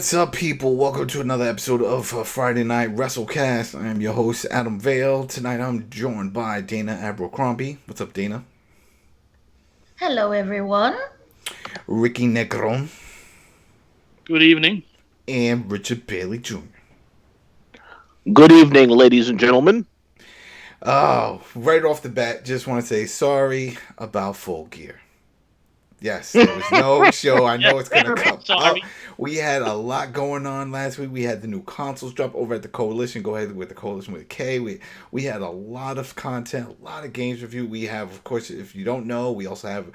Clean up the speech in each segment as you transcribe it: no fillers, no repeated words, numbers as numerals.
What's up, people? Welcome to another episode of Friday Night WrestleCast. I am your host, Adam Vale. Tonight I'm joined by Dana Abercrombie. What's up, Dana? Hello, everyone. Ricky Negron. Good evening. And Richard Bailey Jr. Good evening, ladies and gentlemen. Oh, right off the bat, just want to say sorry about Full Gear. Yes, there was no show. I know it's going to come up. We had a lot going on last week. We had the new consoles drop over at the Koalition. Go ahead with the Koalition with a K. We had a lot of content, a lot of games review. We have, of course, if you don't know, we also have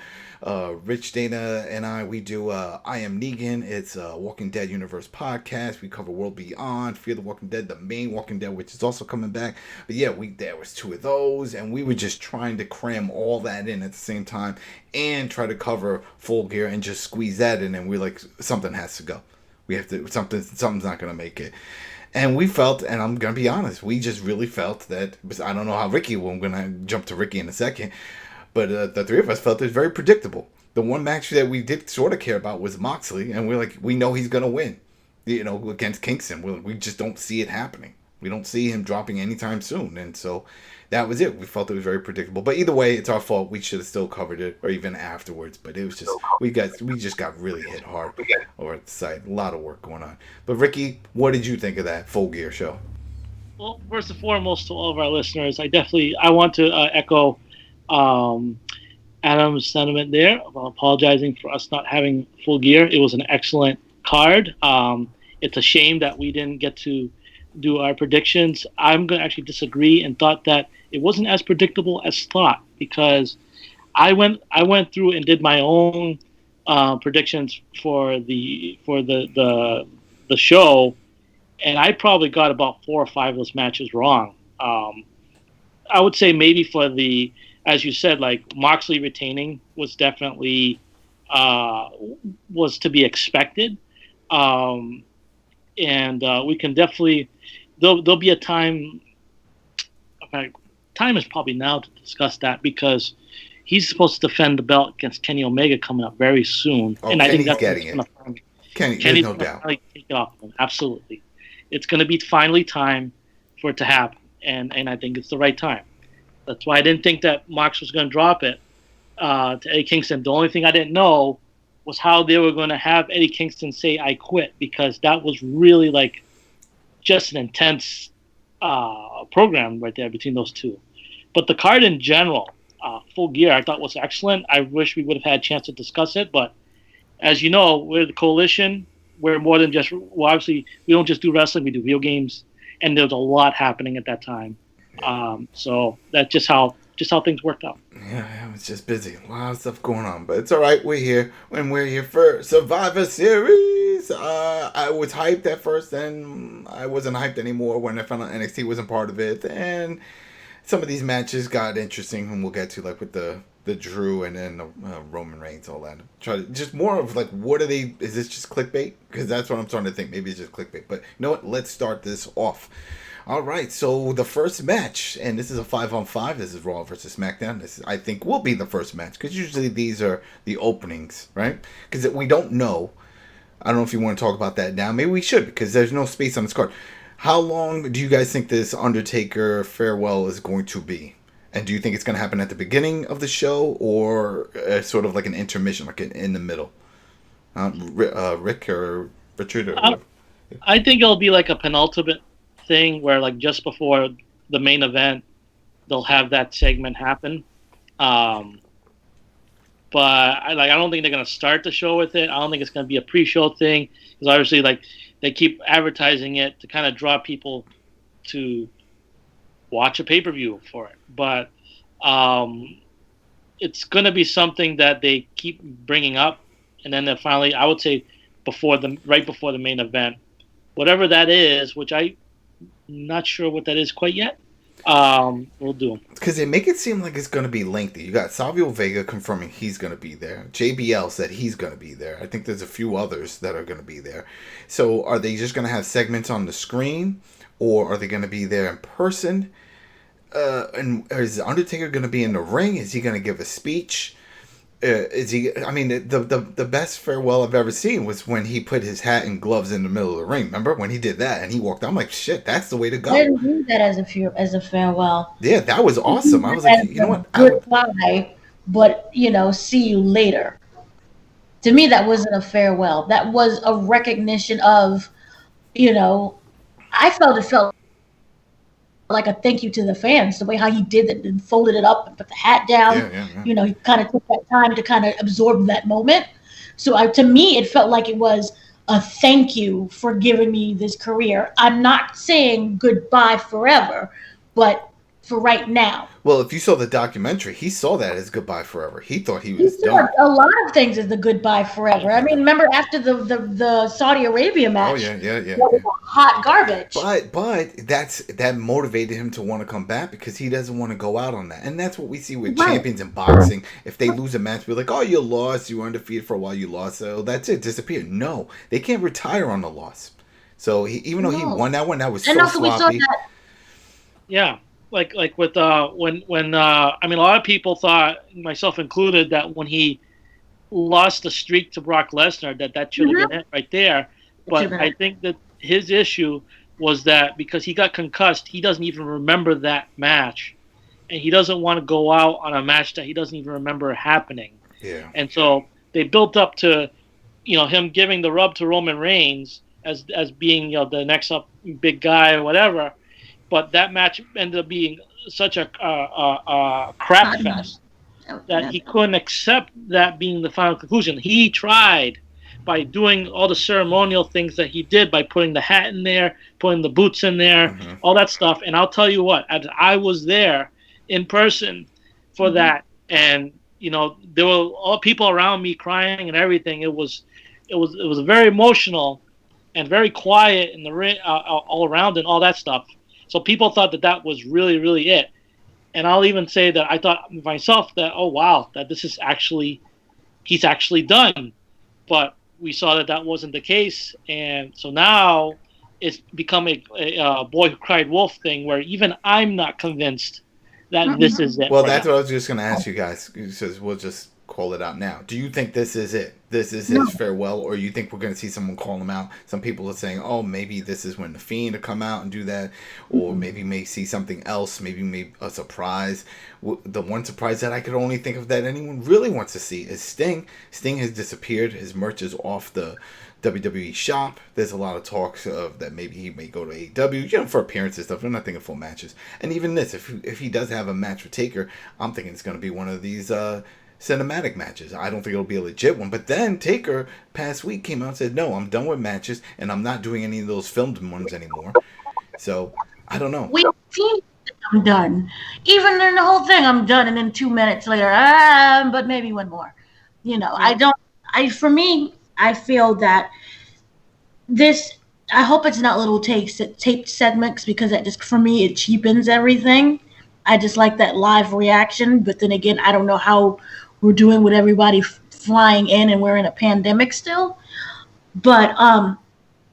Rich, Dana, and I. We do I Am Negan. It's a Walking Dead Universe podcast. We cover World Beyond, Fear the Walking Dead, the main Walking Dead, which is also coming back. But yeah, there was two of those, and we were just trying to cram all that in at the same time and try to cover Full Gear and just squeeze that in. And we're like, something has to go. We have to, something's not going to make it. And we felt, and I'm going to be honest, we just really felt that, I don't know how Ricky, well, I'm going to jump to Ricky in a second, but the three of us felt it was very predictable. The one match that we did sort of care about was Moxley, and we're like, we know he's going to win, against Kingston. We just don't see it happening. We don't see him dropping anytime soon, and so that was it. We felt it was very predictable. But either way, it's our fault. We should have still covered it, or even afterwards. But it was just we just got really hit hard over at the site. A lot of work going on. But Ricky, what did you think of that Full Gear show? Well, first and foremost, to all of our listeners, I want to echo Adam's sentiment there about apologizing for us not having Full Gear. It was an excellent card. It's a shame that we didn't get to do our predictions. I'm going to actually disagree and thought that it wasn't as predictable as thought, because I went through and did my own predictions for the show, and I probably got about 4 or 5 of those matches wrong. I would say maybe for the, as you said, like Moxley retaining was definitely was to be expected. And we can definitely there'll be a time. Okay, time is probably now to discuss that, because he's supposed to defend the belt against Kenny Omega coming up very soon, and I think that's getting it. Kenny's no doubt. Take it off him. Absolutely, it's going to be finally time for it to happen, and I think it's the right time. That's why I didn't think that Mox was going to drop it to Eddie Kingston. The only thing I didn't know was how they were going to have Eddie Kingston say "I quit," because that was really like just an intense program right there between those two. But the card in general, Full Gear, I thought was excellent. I wish we would have had a chance to discuss it, but as you know, we're the Koalition. We're more than just, well, obviously we don't just do wrestling, we do video games, and there's a lot happening at that time. So that's just how things worked out. Yeah, I was just busy. A lot of stuff going on, but it's all right. We're here, and we're here for Survivor Series. I was hyped at first, and I wasn't hyped anymore when I found out NXT wasn't part of it. And some of these matches got interesting, and we'll get to, like with the Drew and then the Roman Reigns, all that. Try to just more of like, what are they? Is this just clickbait? Because that's what I'm starting to think. Maybe it's just clickbait. But you know what? Let's start this off. All right, so the first match, and this is a 5-on-5. This is Raw versus Smackdown. This, I think, will be the first match, because usually these are the openings, right? Because we don't know. I don't know if you want to talk about that now. Maybe we should, because there's no space on this card. How long do you guys think this Undertaker farewell is going to be? And do you think it's going to happen at the beginning of the show, or sort of like an intermission, like in the middle? Rick or Richard? Or I think it'll be like a penultimate thing where, like, just before the main event they'll have that segment happen, but I don't think they're going to start the show with it. I don't think it's going to be a pre-show thing, because obviously, like, they keep advertising it to kind of draw people to watch a pay-per-view for it, but it's going to be something that they keep bringing up, and then finally, I would say right before the main event, whatever that is, which I'm not sure what that is quite yet. We'll do. Because they make it seem like it's going to be lengthy. You got Savio Vega confirming he's going to be there. JBL said he's going to be there. I think there's a few others that are going to be there. So are they just going to have segments on the screen, or are they going to be there in person? And is Undertaker going to be in the ring? Is he going to give a speech? Is he? I mean, the best farewell I've ever seen was when he put his hat and gloves in the middle of the ring. Remember when he did that and he walked out? I'm like, shit, that's the way to go. I didn't do that as a farewell. Yeah, that was awesome. I was like, you know what? Goodbye, but see you later. To me, that wasn't a farewell. That was a recognition of, I felt like a thank you to the fans, the way how he did it and folded it up and put the hat down. Yeah. He kind of took that time to kind of absorb that moment. So to me, it felt like it was a thank you for giving me this career. I'm not saying goodbye forever, but for right now. Well, if you saw the documentary, he saw that as goodbye forever. He thought he was done. A lot of things as the goodbye forever. I mean, remember after the Saudi Arabia match? Oh yeah. That was hot garbage. But that motivated him to want to come back because he doesn't want to go out on that, and that's what we see with champions in boxing. If they lose a match, we're like, oh, you lost, you were undefeated for a while, you lost, so that's it, disappear. No, they can't retire on the loss. So even though he won that one, that was so sloppy. We saw that. Yeah. Like with when I mean, a lot of people thought, myself included, that when he lost the streak to Brock Lesnar, that should have been it right there. But I think that his issue was that because he got concussed, he doesn't even remember that match, and he doesn't want to go out on a match that he doesn't even remember happening. Yeah. And so they built up to, him giving the rub to Roman Reigns as being the next up big guy or whatever. But that match ended up being such a crap fest that he couldn't accept that being the final conclusion. He tried by doing all the ceremonial things that he did, by putting the hat in there, putting the boots in there, all that stuff. And I'll tell you what, I was there in person for that, and there were all people around me crying and everything. It was very emotional and very quiet in the ring, all around, and all that stuff. So people thought that was really, really it. And I'll even say that I thought myself that, oh, wow, that he's actually done. But we saw that wasn't the case. And so now it's become a boy who cried wolf thing where even I'm not convinced that this is it. Well, that's what I was just going to ask you guys. Because we'll just call it out now. Do you think this is it? This is his farewell, or you think we're going to see someone call him out? Some people are saying, oh, maybe this is when the Fiend will come out and do that, or maybe may see something else, maybe a surprise. The one surprise that I could only think of that anyone really wants to see is Sting. Sting has disappeared. His merch is off the WWE shop. There's a lot of talks of that maybe he may go to AEW, for appearances and stuff. I'm not thinking full matches. And even this, if he does have a match with Taker, I'm thinking it's going to be one of these cinematic matches. I don't think it'll be a legit one. But then Taker past week came out and said, no, I'm done with matches and I'm not doing any of those filmed ones anymore. So I don't know. We've seen I'm done. Even in the whole thing, I'm done, and then 2 minutes later, but maybe one more. For me, I feel that this, I hope it's not little taped segments, because that just, for me, it cheapens everything. I just like that live reaction, but then again, I don't know how we're doing with everybody flying in and we're in a pandemic still. But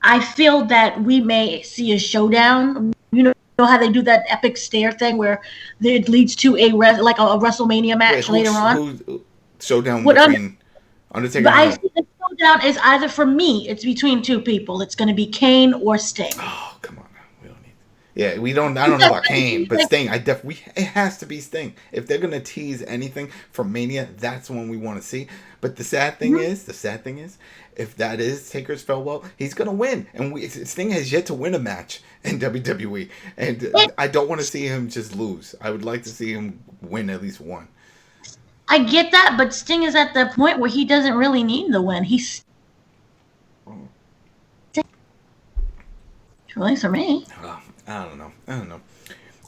I feel that we may see a showdown. You know how they do that epic stare thing where it leads to a WrestleMania match later on? Showdown between Undertaker and I see the showdown is either, for me, it's between two people. It's going to be Kane or Sting. Oh, come on. Yeah, I don't know about Kane, but Sting, it has to be Sting. If they're going to tease anything for Mania, that's one we want to see. But the sad thing is, if that is Taker's farewell, he's going to win. And Sting has yet to win a match in WWE. And I don't want to see him just lose. I would like to see him win at least one. I get that, but Sting is at the point where he doesn't really need the win. He's... At least for me. I don't know.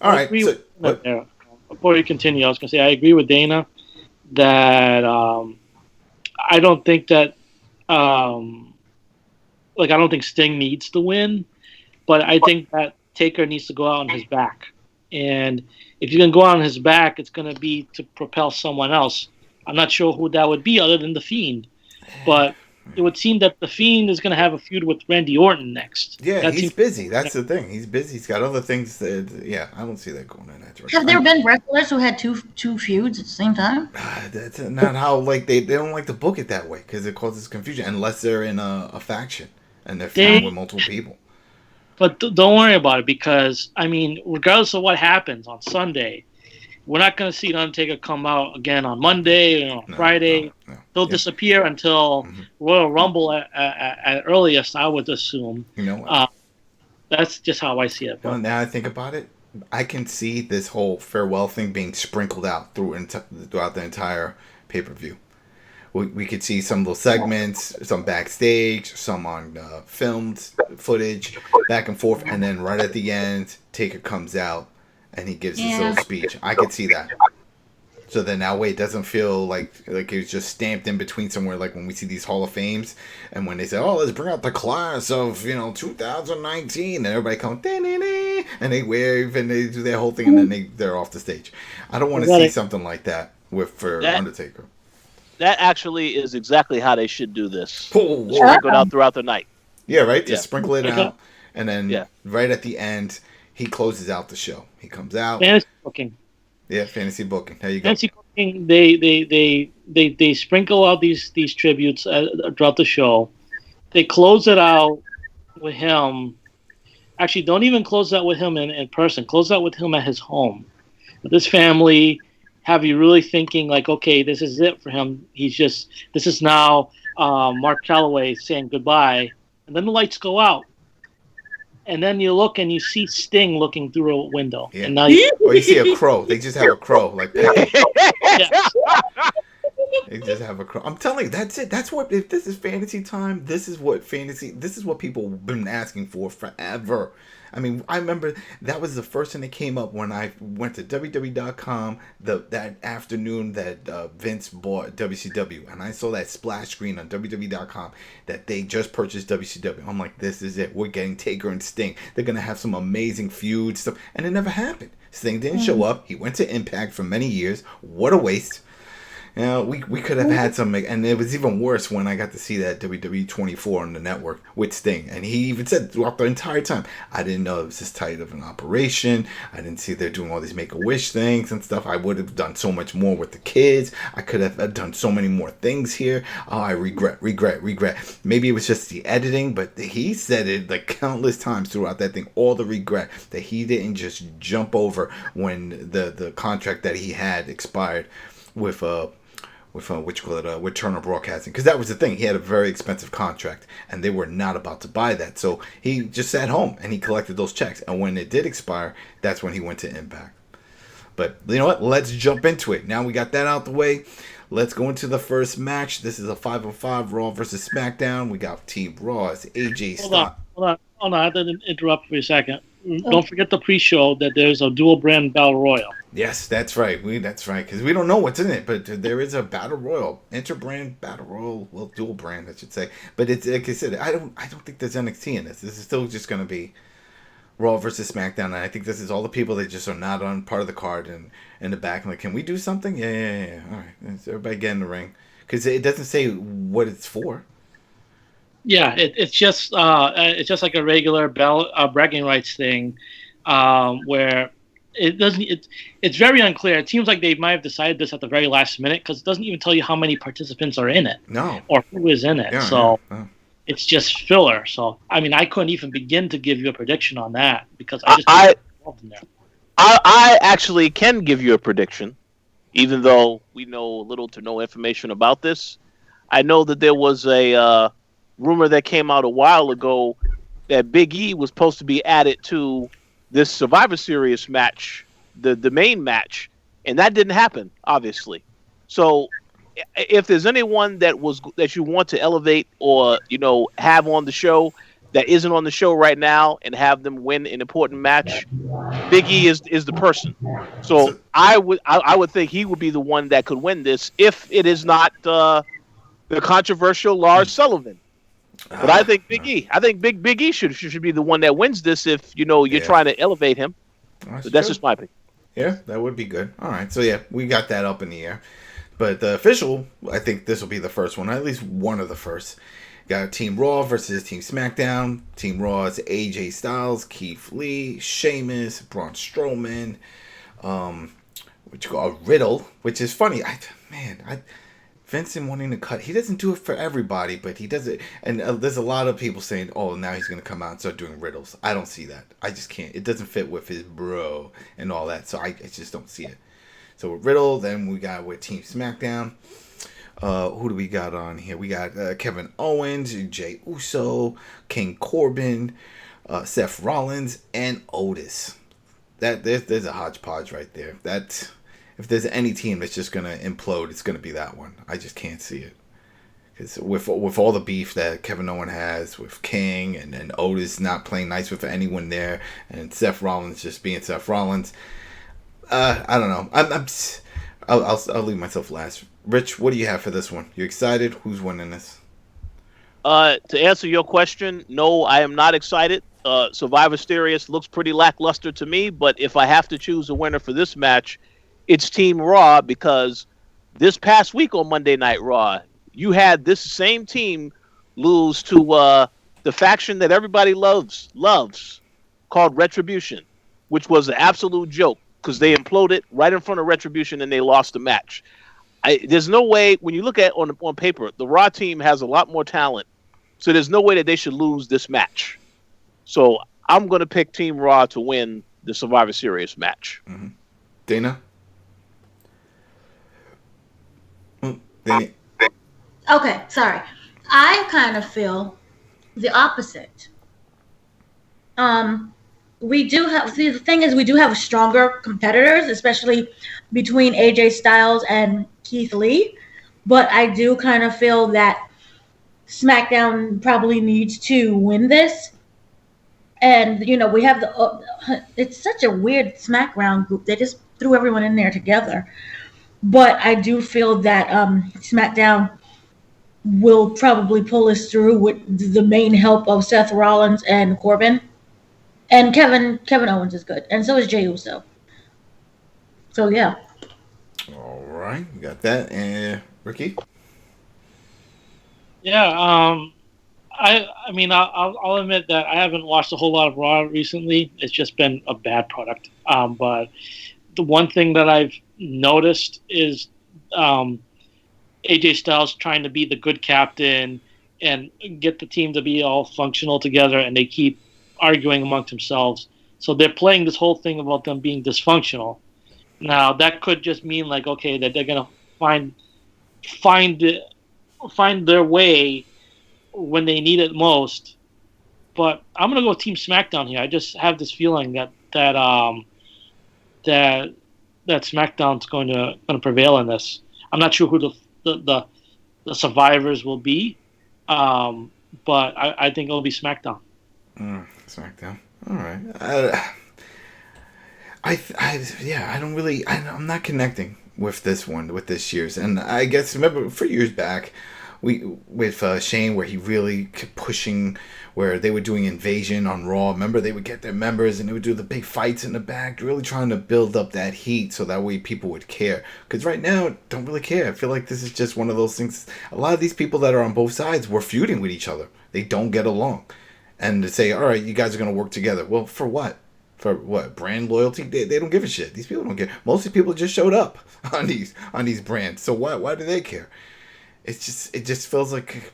All right. Before you continue, I was going to say I agree with Dana that I don't think that I don't think Sting needs to win, but I think that Taker needs to go out on his back. And if you can go out on his back, it's going to be to propel someone else. I'm not sure who that would be other than The Fiend. But it would seem that the Fiend is going to have a feud with Randy Orton next. Yeah, he's busy. That's the thing. He's busy. He's got other things. I don't see that going in that direction. Have there been wrestlers who had two feuds at the same time? That's not how they don't like to book it that way because it causes confusion unless they're in a faction and they're feuding with multiple people. But don't worry about it because regardless of what happens on Sunday, we're not going to see Undertaker come out again on Monday or on Friday. No. He'll disappear until Royal Rumble at earliest, I would assume. You know what? That's just how I see it. Well, now I think about it, I can see this whole farewell thing being sprinkled out throughout the entire pay-per-view. We could see some little segments, some backstage, some on filmed footage, back and forth, and then right at the end, Taker comes out and he gives his little speech. I could see that. So then that way it doesn't feel like it was just stamped in between somewhere, like when we see these Hall of Fames and when they say, "Oh, let's bring out the class of 2019," and everybody comes and they wave and they do their whole thing and then they're off the stage. I don't want to see something like that for Undertaker. That actually is exactly how they should do this. Sprinkle it out throughout the night. Yeah, right? Just sprinkle it out. And then right at the end, he closes out the show. He comes out. Fantasy booking. Yeah, fantasy booking. There you go. Fantasy booking, they sprinkle out these tributes throughout the show. They close it out with him. Actually, don't even close that with him in person. Close that with him at his home. With his family. Have you really thinking like, okay, this is it for him? This is now Mark Calloway saying goodbye. And then the lights go out. And then you look and you see Sting looking through a window. Yeah. And now or you see a crow. They just have a crow. Like yes. They just have a crow. I'm telling you, that's it. That's what, if this is fantasy time, this is what people have been asking for forever. I mean, I remember that was the first thing that came up when I went to WWE.com that afternoon that Vince bought WCW. And I saw that splash screen on WWE.com that they just purchased WCW. I'm like, this is it. We're getting Taker and Sting. They're going to have some amazing feud stuff. And it never happened. Sting didn't show up. He went to Impact for many years. What a waste. You know, we could have had some, and it was even worse when I got to see that WWE 24 on the network with Sting. And he even said throughout the entire time, I didn't know it was this tight of an operation. I didn't see they're doing all these Make-A-Wish things and stuff. I would have done so much more with the kids. I could have done so many more things here. Oh, I regret. Maybe it was just the editing, but he said it like countless times throughout that thing, all the regret that he didn't just jump over when the contract that he had expired with Turner Broadcasting, because that was the thing. He had a very expensive contract, and they were not about to buy that. So he just sat home and he collected those checks. And when it did expire, that's when he went to Impact. But you know what? Let's jump into it. Now we got that out the way. Let's go into the first match. This is a 5-on-5 Raw versus SmackDown. We got Team Raw's AJ Styles. Hold on. I didn't interrupt for a second. Don't forget the pre-show that there's a dual brand battle royal. Yes, that's right. That's right, because we don't know what's in it, but there is a battle royal, interbrand battle royal, well, dual brand, I should say. But it's like I said, I don't think there's NXT in this. This is still just going to be Raw versus SmackDown, and I think this is all the people that just are not on part of the card and in the back. I'm like, can we do something? Yeah. All right, let's everybody get in the ring, because it doesn't say what it's for. Yeah, it's just like a regular bragging rights thing, where it doesn't. It's very unclear. It seems like they might have decided this at the very last minute because it doesn't even tell you how many participants are in it. No. Or who is in it. It's just filler. So I couldn't even begin to give you a prediction on that because I just involved in there. I actually can give you a prediction, even though we know little to no information about this. I know that there was a rumor that came out a while ago that Big E was supposed to be added to this Survivor Series match, the main match, and that didn't happen, obviously. So if there's anyone that you want to elevate or have on the show that isn't on the show right now and have them win an important match, Big E is the person. So I would think he would be the one that could win this if it is not the controversial Lars Sullivan. But I think Big E. I think Big E should be the one that wins this if you're trying to elevate him. That's just my opinion. Yeah, that would be good. All right, so yeah, we got that up in the air. But the official, I think this will be the first one, at least one of the first. Got Team Raw versus Team SmackDown. Team Raw is AJ Styles, Keith Lee, Sheamus, Braun Strowman, which you call Riddle, which is funny. Vincent wanting to cut, he doesn't do it for everybody, but he does it. And there's a lot of people saying, oh, now he's going to come out and start doing riddles. I don't see that. I just can't. It doesn't fit with his bro and all that. So I just don't see it. So with Riddle, then we got with Team SmackDown. Who do we got on here? We got Kevin Owens, Jey Uso, King Corbin, Seth Rollins, and Otis. There's a hodgepodge right there. That if there's any team that's just gonna implode, it's gonna be that one. I just can't see it. Because with all the beef that Kevin Owens has with King and Otis not playing nice with anyone there, and Seth Rollins just being Seth Rollins, I don't know. I'll leave myself last. Rich, what do you have for this one? You excited? Who's winning this? To answer your question, no, I am not excited. Survivor Series looks pretty lackluster to me, but if I have to choose a winner for this match, it's Team Raw, because this past week on Monday Night Raw, you had this same team lose to the faction that everybody loves, called Retribution, which was an absolute joke because they imploded right in front of Retribution and they lost the match. There's no way, when you look at on paper, the Raw team has a lot more talent, so there's no way that they should lose this match. So I'm going to pick Team Raw to win the Survivor Series match. Mm-hmm. Dana? Dana? Okay, sorry. I kind of feel the opposite. We do have, the thing is, we do have stronger competitors, especially between AJ Styles and Keith Lee. But I do kind of feel that SmackDown probably needs to win this. And, you know, we have it's such a weird SmackDown group. They just threw everyone in there together. But I do feel that SmackDown will probably pull us through with the main help of Seth Rollins and Corbin. And Kevin Owens is good. And so is Jey Uso. So, yeah. All right. We got that. And Ricky? Yeah. I mean, I'll admit that I haven't watched a whole lot of Raw recently. It's just been a bad product. But the one thing that I've noticed is AJ Styles trying to be the good captain and get the team to be all functional together, and they keep arguing amongst themselves. So they're playing this whole thing about them being dysfunctional. Now that could just mean like, okay, that they're gonna find their way when they need it most. But I'm gonna go with Team SmackDown here. I just have this feeling that SmackDown's going to prevail in this. I'm not sure who the survivors will be, but I think it'll be SmackDown. SmackDown. All right. I'm not connecting with this one, with this year's. And I guess, remember, 4 years back, with Shane, where he really kept pushing, where they were doing Invasion on Raw. Remember, they would get their members and they would do the big fights in the back, really trying to build up that heat so that way people would care. Because right now, don't really care. I feel like this is just one of those things. A lot of these people that are on both sides were feuding with each other. They don't get along. And to say, all right, you guys are going to work together. Well, for what? For what? Brand loyalty? They don't give a shit. These people don't care. Most of the people just showed up on these brands. So why do they care? It just feels like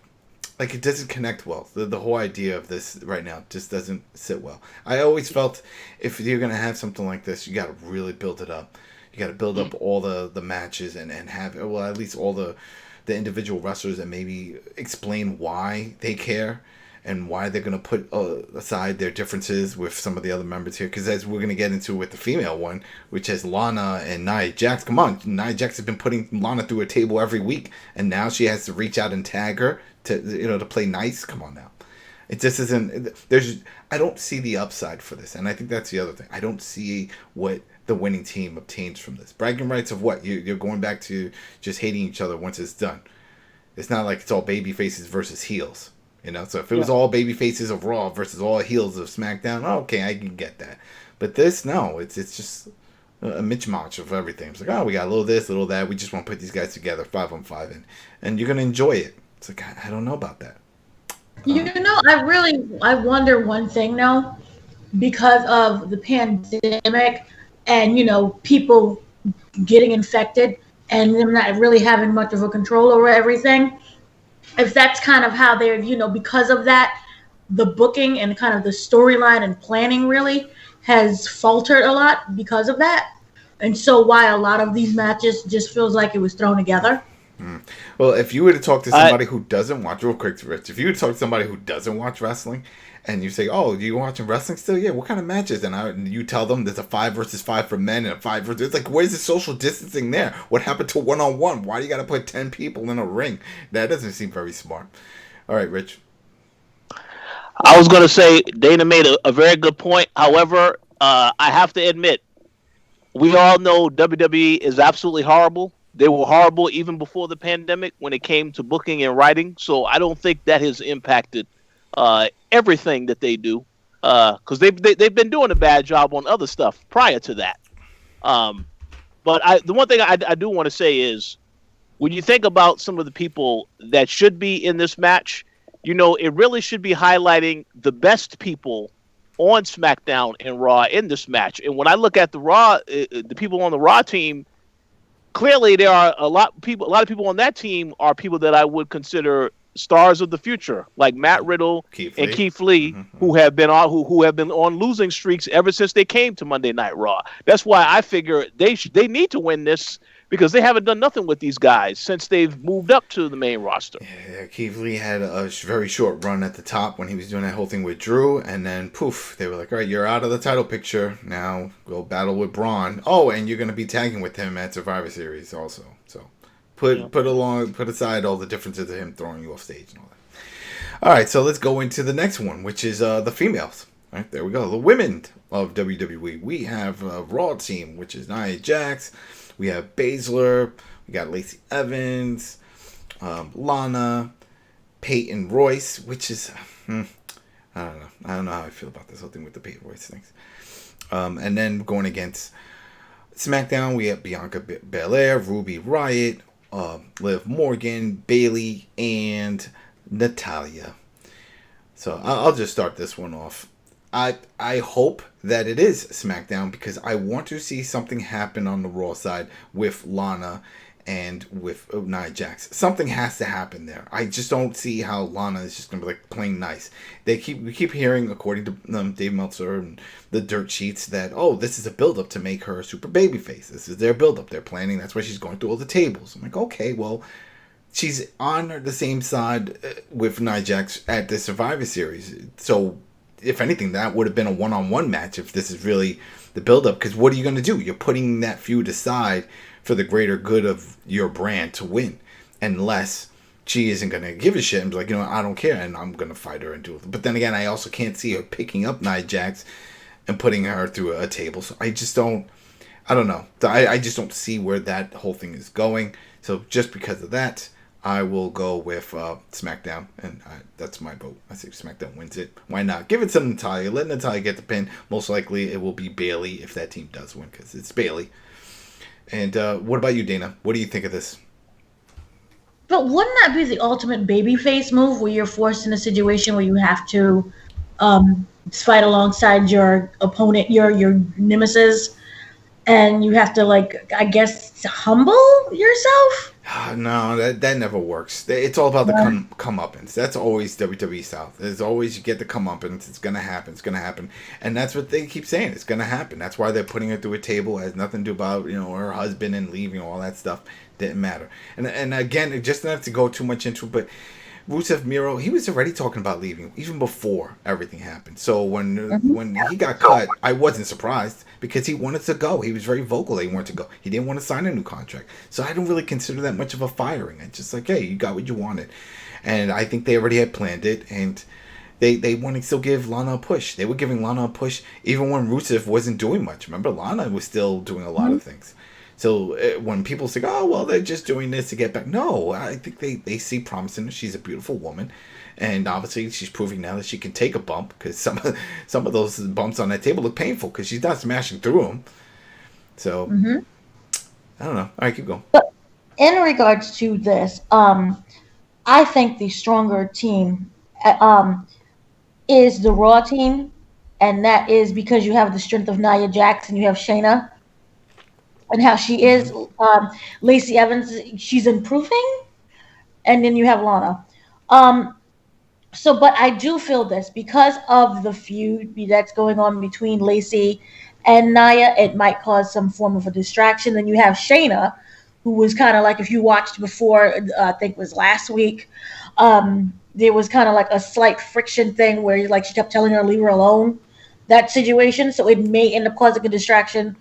it doesn't connect well. The whole idea of this right now just doesn't sit well. I always felt if you're going to have something like this, you got to really build it up. You got to build up all the matches and have, well, at least all the individual wrestlers, and maybe explain why they care and why they're going to put aside their differences with some of the other members here. Because as we're going to get into with the female one, which has Lana and Nia Jax. Come on, Nia Jax has been putting Lana through a table every week, and now she has to reach out and tag her to play nice. Come on now. It just isn't. I don't see the upside for this, and I think that's the other thing. I don't see what the winning team obtains from this. Bragging rights of what? You're going back to just hating each other once it's done. It's not like it's all baby faces versus heels. So if it was all baby faces of Raw versus all heels of SmackDown, okay, I can get that. But this, no, it's just a mismatch of everything. It's like, oh, we got a little this, a little that. We just want to put these guys together 5-on-5, and you're gonna enjoy it. It's like I don't know about that. I wonder one thing now, because of the pandemic and people getting infected and them not really having much of a control over everything. If that's kind of how they're, because of that, the booking and kind of the storyline and planning really has faltered a lot because of that. And so why a lot of these matches just feels like it was thrown together. Well, if you were to talk to somebody who doesn't watch, real quick, Rich, if you were to talk to somebody who doesn't watch wrestling, and you say, "Oh, you watching wrestling still? Yeah, what kind of matches?" And you tell them there's a 5-versus-5 for men and a 5 versus. It's like, where's the social distancing there? What happened to 1-on-1? Why do you got to put 10 people in a ring? That doesn't seem very smart. All right, Rich. I was going to say Dana made a very good point. However, I have to admit, we all know WWE is absolutely horrible. They were horrible even before the pandemic when it came to booking and writing. So I don't think that has impacted everything that they do, because they've been doing a bad job on other stuff prior to that. But the one thing I do want to say is, when you think about some of the people that should be in this match, it really should be highlighting the best people on SmackDown and Raw in this match. And when I look at the Raw, the people on the Raw team, clearly there are a lot of people on that team are people that I would consider stars of the future, like Matt Riddle and Keith Lee, who have been on losing streaks ever since they came to Monday Night Raw. That's why I figure they need to win this, because they haven't done nothing with these guys since they've moved up to the main roster. Yeah, Keith Lee had a very short run at the top when he was doing that whole thing with Drew, and then poof, they were like, all right, you're out of the title picture. Now go battle with Braun. Oh, and you're going to be tagging with him at Survivor Series also. So put aside all the differences of him throwing you off stage and all that. All right, so let's go into the next one, which is the females. All right, there we go. The women of WWE. We have a Raw team, which is Nia Jax. We have Baszler, we got Lacey Evans, Lana, Peyton Royce, which is, I don't know how I feel about this whole thing with the Peyton Royce things. And then going against SmackDown, we have Bianca Belair, Ruby Riott, Liv Morgan, Bayley, and Natalya. So I'll just start this one off. I hope that it is SmackDown, because I want to see something happen on the Raw side with Lana and with Nia Jax. Something has to happen there. I just don't see how Lana is just going to be like playing nice. We keep hearing, according to Dave Meltzer and the dirt sheets, that, oh, this is a build-up to make her a super babyface. This is their build-up. They're planning. That's why she's going through all the tables. I'm like, okay, well, she's on the same side with Nia Jax at the Survivor Series. So if anything, that would have been a one-on-one match if this is really the build-up. Because what are you going to do? You're putting that feud aside for the greater good of your brand to win. Unless she isn't going to give a shit and be like, I don't care, and I'm going to fight her and do it. But then again, I also can't see her picking up Nia Jax and putting her through a table. So I just don't, I don't know. I just don't see where that whole thing is going. So just because of that, I will go with SmackDown, and that's my vote. I say SmackDown wins it. Why not? Give it to Natalya. Let Natalya get the pin. Most likely it will be Bayley if that team does win, because it's Bayley. And what about you, Dana? What do you think of this? But wouldn't that be the ultimate babyface move, where you're forced in a situation where you have to fight alongside your opponent, your nemesis, and you have to, like, I guess, humble yourself? No, that never works. It's all about the comeuppance. That's always WWE style. There's always, you get the comeuppance. It's going to happen. It's going to happen. And that's what they keep saying. It's going to happen. That's why they're putting her through a table. It has nothing to do about, her husband and leaving, all that stuff. Didn't matter. And again, just not to go too much into it, but Rusev Miro, he was already talking about leaving even before everything happened. So when he got cut, I wasn't surprised, because he wanted to go. He was very vocal that he wanted to go. He didn't want to sign a new contract. So I don't really consider that much of a firing. It's just like, hey, you got what you wanted. And I think they already had planned it, and they want to still give Lana a push. They were giving Lana a push even when Rusev wasn't doing much. Remember, Lana was still doing a lot of things. So when people say, oh, well, they're just doing this to get back. No, I think they see promise in her. She's a beautiful woman. And obviously she's proving now that she can take a bump, because some of those bumps on that table look painful because she's not smashing through them. So I don't know. All right, keep going. But in regards to this, I think the stronger team is the Raw team, and that is because you have the strength of Nia Jax and you have Shayna, and how she is. Lacey Evans, she's improving, and then you have Lana. Um, but I do feel this because of the feud that's going on between Lacey and Nia. It might cause some form of a distraction. Then you have Shayna, who was kind of like, if you watched before, I think it was last week. There was kind of like a slight friction thing where like she kept telling her leave her alone. That situation, so it may end up causing a distraction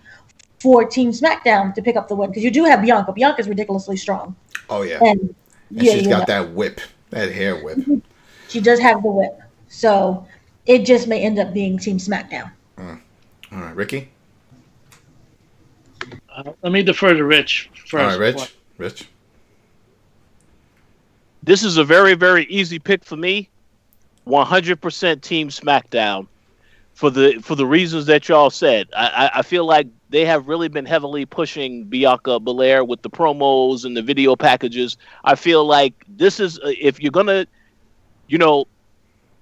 for Team SmackDown to pick up the win because you do have Bianca. Bianca's ridiculously strong. Oh yeah, and she's got that whip, that hair whip. She does have the whip, so it just may end up being Team SmackDown. All right, Ricky. Let me defer to Rich first. All right, Rich. This is a very, very easy pick for me. 100% Team SmackDown for the reasons that y'all said. I feel like they have really been heavily pushing Bianca Belair with the promos and the video packages. I feel like this is if you're gonna,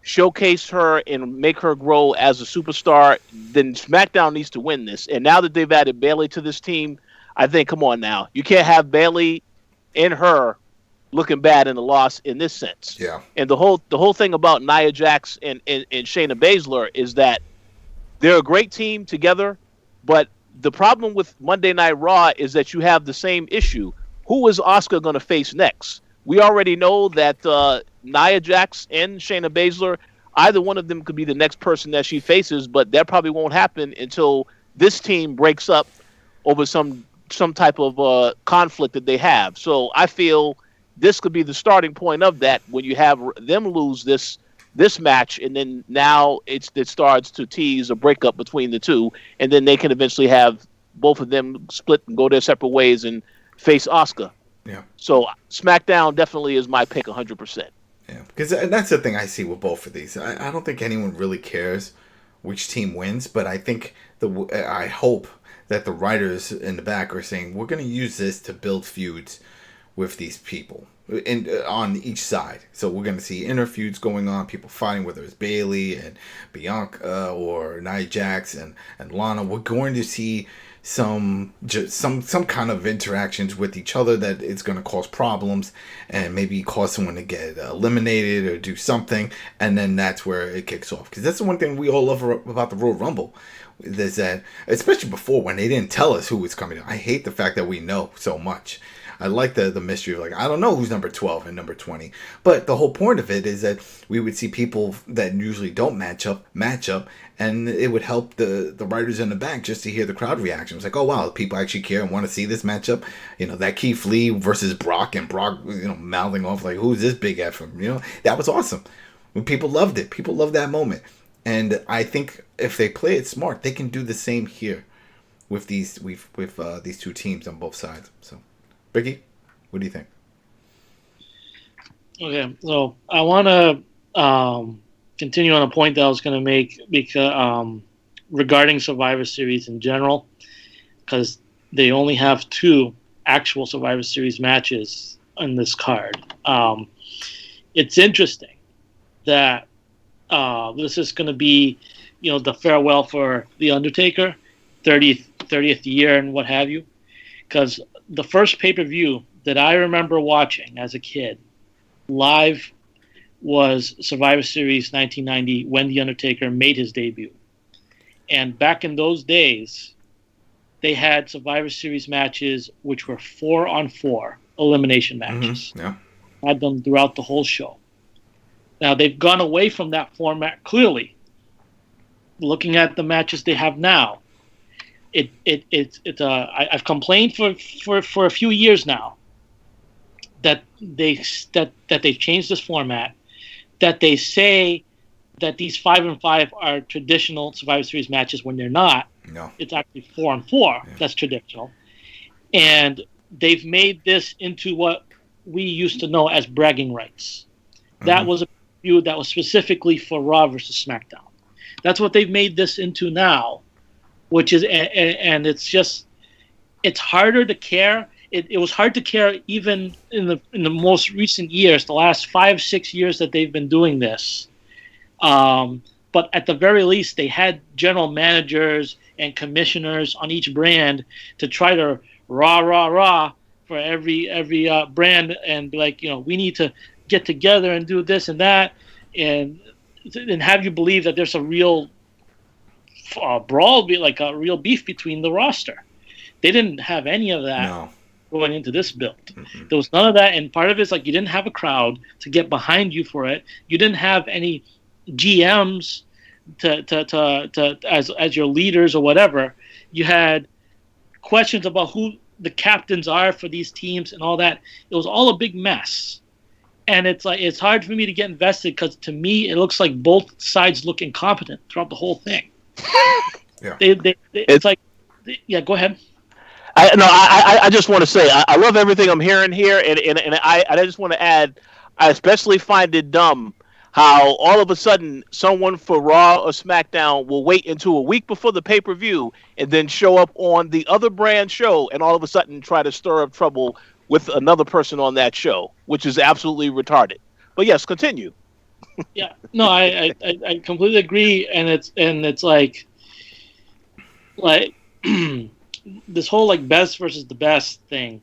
showcase her and make her grow as a superstar, then SmackDown needs to win this. And now that they've added Bayley to this team, I think, come on now, you can't have Bayley and her looking bad in the loss in this sense. Yeah. And the whole thing about Nia Jax and Shayna Baszler is that they're a great team together, but the problem with Monday Night Raw is that you have the same issue. Who is Asuka going to face next? We already know that Nia Jax and Shayna Baszler, either one of them could be the next person that she faces, but that probably won't happen until this team breaks up over some type of conflict that they have. So I feel this could be the starting point of that when you have them lose this match, and then now it starts to tease a breakup between the two, and then they can eventually have both of them split and go their separate ways and face Asuka. Yeah. So SmackDown definitely is my pick 100%. Yeah, because that's the thing I see with both of these. I don't think anyone really cares which team wins, but I think I hope that the writers in the back are saying we're going to use this to build feuds with these people on each side. So we're going to see inner feuds going on, people fighting, whether it's Bayley and Bianca or Nia Jax and Lana. We're going to see some kind of interactions with each other that it's going to cause problems and maybe cause someone to get eliminated or do something, and then that's where it kicks off. Because that's the one thing we all love about the Royal Rumble, is that, especially before when they didn't tell us who was coming. I hate the fact that we know so much. I like the mystery of, like, I don't know who's number 12 and number 20. But the whole point of it is that we would see people that usually don't match up, and it would help the writers in the back just to hear the crowd reactions. Like, oh, wow, people actually care and want to see this matchup. That Keith Lee versus Brock, and Brock, mouthing off, like, who's this big F from? That was awesome. People loved it. People loved that moment. And I think if they play it smart, they can do the same here with these two teams on both sides. So, Ricky, what do you think? Okay, so I want to continue on a point that I was going to make because regarding Survivor Series in general, because they only have 2 actual Survivor Series matches on this card. It's interesting that this is going to be, the farewell for the Undertaker, 30th year and what have you, because the first pay-per-view that I remember watching as a kid live was Survivor Series 1990 when The Undertaker made his debut. And back in those days, they had Survivor Series matches which were 4-on-4 elimination matches. Mm-hmm. Yeah. Had them throughout the whole show. Now, they've gone away from that format clearly. Looking at the matches they have now, I've complained for a few years now that they've changed this format, that they say that these 5-on-5 are traditional Survivor Series matches when they're not. No. It's actually 4-on-4. Yeah. That's traditional. And they've made this into what we used to know as bragging rights. Mm-hmm. That was a feud that was specifically for Raw versus SmackDown. That's what they've made this into now, which is, and it's just, it's harder to care. It was hard to care even in the most recent years, the last 5-6 years that they've been doing this. But at the very least, they had general managers and commissioners on each brand to try to rah for every brand and be like, we need to get together and do this and that, and have you believe that there's a real brawl, like a real beef between the roster. They didn't have any of that going into this build. Mm-hmm. There was none of that, and part of it is like you didn't have a crowd to get behind you for it. You didn't have any GMs to as your leaders or whatever. You had questions about who the captains are for these teams and all that. It was all a big mess, and it's hard for me to get invested because to me it looks like both sides look incompetent throughout the whole thing. Yeah, it's like, yeah. Go ahead. I just want to say I love everything I'm hearing here, and I just want to add, I especially find it dumb how all of a sudden someone for Raw or SmackDown will wait until a week before the pay-per-view and then show up on the other brand show and all of a sudden try to stir up trouble with another person on that show, which is absolutely retarded. But yes, continue. Yeah, no, I completely agree, and it's like this whole like best versus the best thing.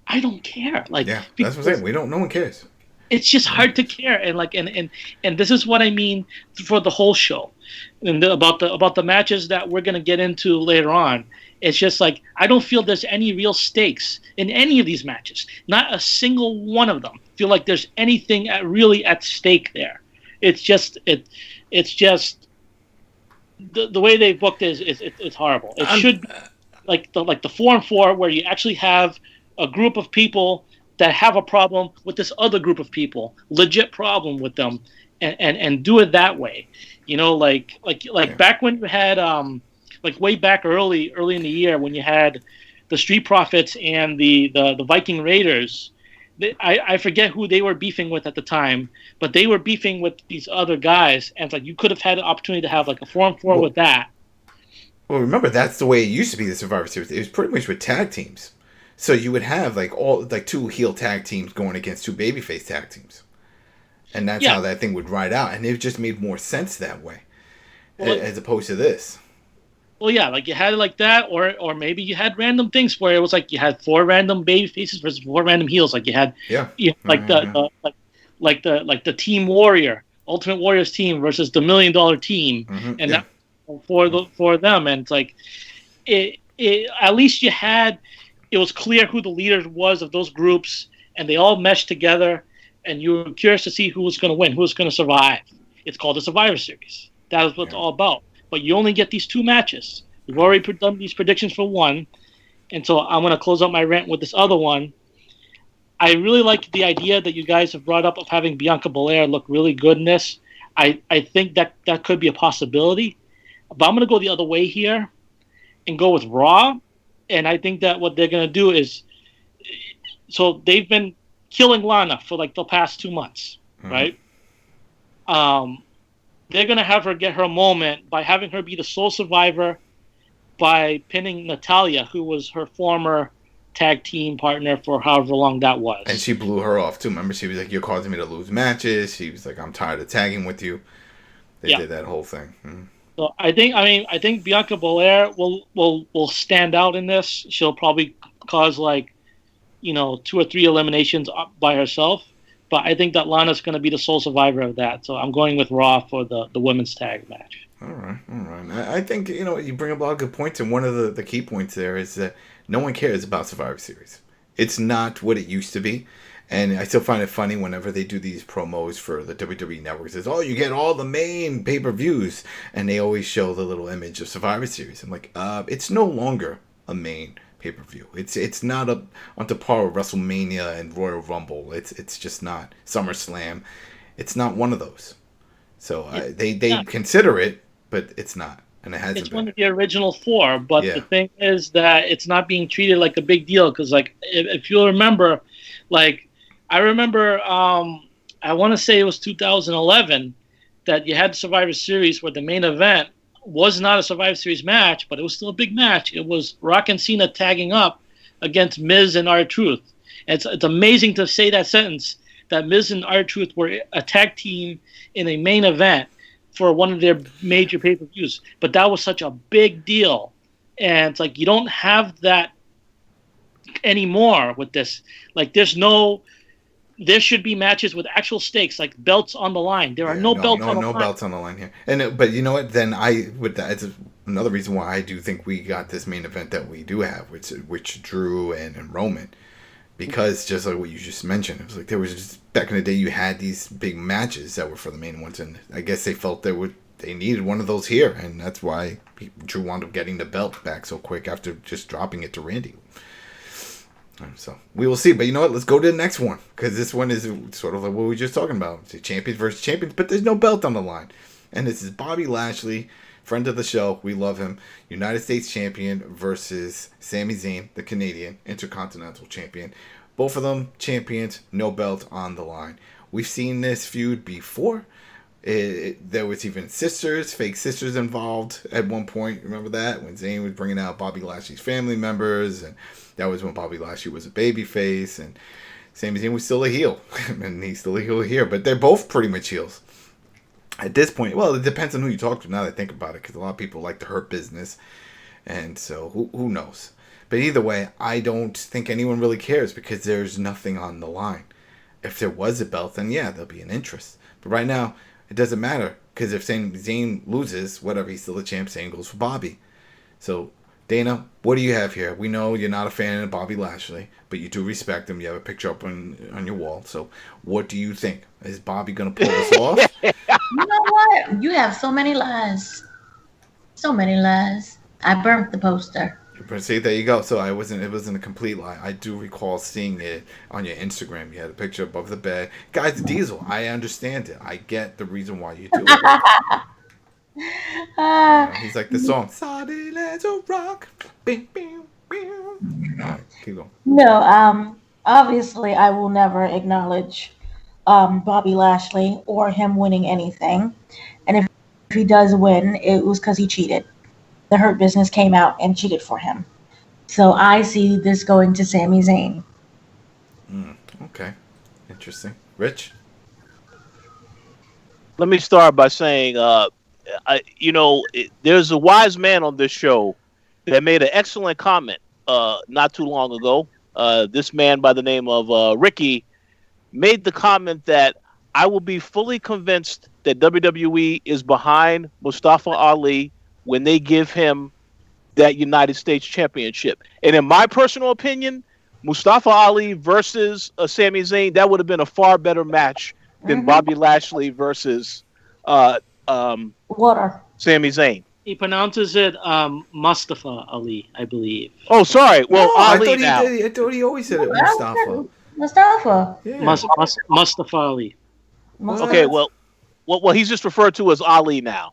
I don't care. Like, yeah, that's what I'm saying. No one cares. It's just hard to care, and this is what I mean for the whole show, and about the matches that we're gonna get into later on. It's just like I don't feel there's any real stakes in any of these matches. Not a single one of them feel like there's anything really at stake there. It's just the way they booked it's horrible. It should be like the 4-on-4 where you actually have a group of people that have a problem with this other group of people, legit problem with them, and do it that way. Like back when you had like way back early in the year when you had the Street Profits and the Viking Raiders. I forget who they were beefing with at the time, but they were beefing with these other guys, and it's like you could have had an opportunity to have like a 4-on-4 with that. Well, remember that's the way it used to be the Survivor Series. It was pretty much with tag teams. So you would have like 2 heel tag teams going against 2 babyface tag teams, and that's how that thing would ride out. And it just made more sense that way, as opposed to this. Well, yeah, like you had it like that, or maybe you had random things where it was like you had 4 random baby faces versus 4 random heels. Like you had, the Team Warrior, Ultimate Warriors team versus the $1 Million team, and that for them. And it's like, at least you had. It was clear who the leader was of those groups, and they all meshed together, and you were curious to see who was going to win, who was going to survive. It's called the Survivor Series. That is what it's all about. But you only get these 2 matches. We've already done these predictions for one, and so I'm going to close out my rant with this other one. I really like the idea that you guys have brought up of having Bianca Belair look really good in this. I think that could be a possibility, but I'm going to go the other way here and go with Raw. And I think that what they're going to do is, so they've been killing Lana for like the past 2 months, right? They're going to have her get her moment by having her be the sole survivor by pinning Natalya, who was her former tag team partner for however long that was. And she blew her off too. Remember, she was like, "You're causing me to lose matches." She was like, "I'm tired of tagging with you." They did that whole thing. Mm-hmm. So I think Bianca Belair will stand out in this. She'll probably cause 2 or 3 eliminations by herself. But I think that Lana's going to be the sole survivor of that. So I'm going with Raw for the women's tag match. All right. I think you bring up a lot of good points, and one of the key points there is that no one cares about Survivor Series. It's not what it used to be. And I still find it funny whenever they do these promos for the WWE Network. It says, you get all the main pay-per-views. And they always show the little image of Survivor Series. I'm like, it's no longer a main pay-per-view. It's not up onto par with WrestleMania and Royal Rumble. It's just not. SummerSlam. It's not one of those. So they consider it, but it's not. And it hasn't It's been. One of the original 4. But the thing is that it's not being treated like a big deal. Because if you'll remember, I remember, I want to say it was 2011 that you had Survivor Series where the main event was not a Survivor Series match, but it was still a big match. It was Rock and Cena tagging up against Miz and R-Truth. It's amazing to say that sentence, that Miz and R-Truth were a tag team in a main event for one of their major pay-per-views. But that was such a big deal. And it's like, you don't have that anymore with this. Like, there should be matches with actual stakes, like belts on the line. There are no belts on the line. No belts on the line here. But you know what? Then it's another reason why I do think we got this main event that we do have, which Drew and Roman. Because just like what you just mentioned, it was like there was just, back in the day, you had these big matches that were for the main ones, and I guess they felt they needed one of those here, and that's why Drew wound up getting the belt back so quick after just dropping it to Randy. So we will see, but you know what? Let's go to the next one, because this one is sort of like what we were just talking about: it's champions versus champions, but there's no belt on the line, and this is Bobby Lashley, friend of the show, we love him, United States champion versus Sami Zayn, the Canadian Intercontinental champion. Both of them champions, no belt on the line. We've seen this feud before. There was even fake sisters involved at one point. Remember that? When Zayn was bringing out Bobby Lashley's family members, and that was when Bobby Lashley was a babyface, and Sami Zayn was still a heel, and he's still a heel here. But they're both pretty much heels at this point. Well, it depends on who you talk to now that I think about it, because a lot of people like the Hurt Business, and so who knows. But either way, I don't think anyone really cares, because there's nothing on the line. If there was a belt, then yeah, there'll be an interest. But right now, it doesn't matter, because if Zayn loses, whatever, he's still a champ. Zayn goes for Bobby. So, Dana, what do you have here? We know you're not a fan of Bobby Lashley, but you do respect him. You have a picture up on your wall. So, what do you think? Is Bobby going to pull this off? You know what? You have so many lies. So many lies. I burnt the poster. See, there you go. So it wasn't a complete lie. I do recall seeing it on your Instagram. You had a picture above the bed. Guys, Diesel, I understand it. I get the reason why you do it. He's like the song, Solid as a rock. Bing, bing, bing. All right, keep going. No, obviously I will never acknowledge Bobby Lashley or him winning anything. And if he does win, it was because he cheated. The Hurt Business came out and cheated for him. So I see this going to Sami Zayn. Okay. Interesting. Rich? Let me start by saying, there's a wise man on this show that made an excellent comment not too long ago. This man by the name of Ricky made the comment that I will be fully convinced that WWE is behind Mustafa Ali when they give him that United States Championship. And in my personal opinion, Mustafa Ali versus Sami Zayn, that would have been a far better match than Bobby Lashley versus Sami Zayn. He pronounces it Mustafa Ali, I believe. Oh, sorry. Well, no, Ali I thought he always said it Mustafa. Mustafa. Yeah. Mustafa Ali. Okay, well, he's just referred to as Ali now.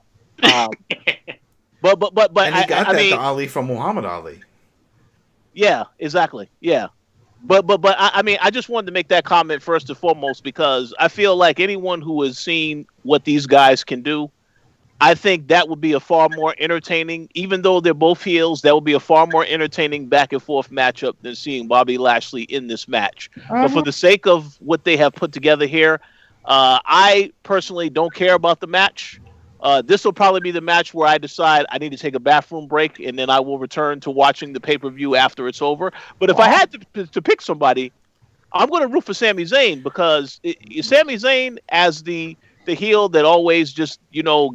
But and he got the Ali from Muhammad Ali. Yeah, exactly. Yeah, but I just wanted to make that comment first and foremost, because I feel like anyone who has seen what these guys can do, I think that would be a far more entertaining, even though they're both heels, that would be a far more entertaining back and forth matchup than seeing Bobby Lashley in this match. But for the sake of what they have put together here, I personally don't care about the match. This will probably be the match where I decide I need to take a bathroom break, and then I will return to watching the pay-per-view after it's over. But if I had to pick somebody, I'm going to root for Sami Zayn, because Sami Zayn as the heel that always just,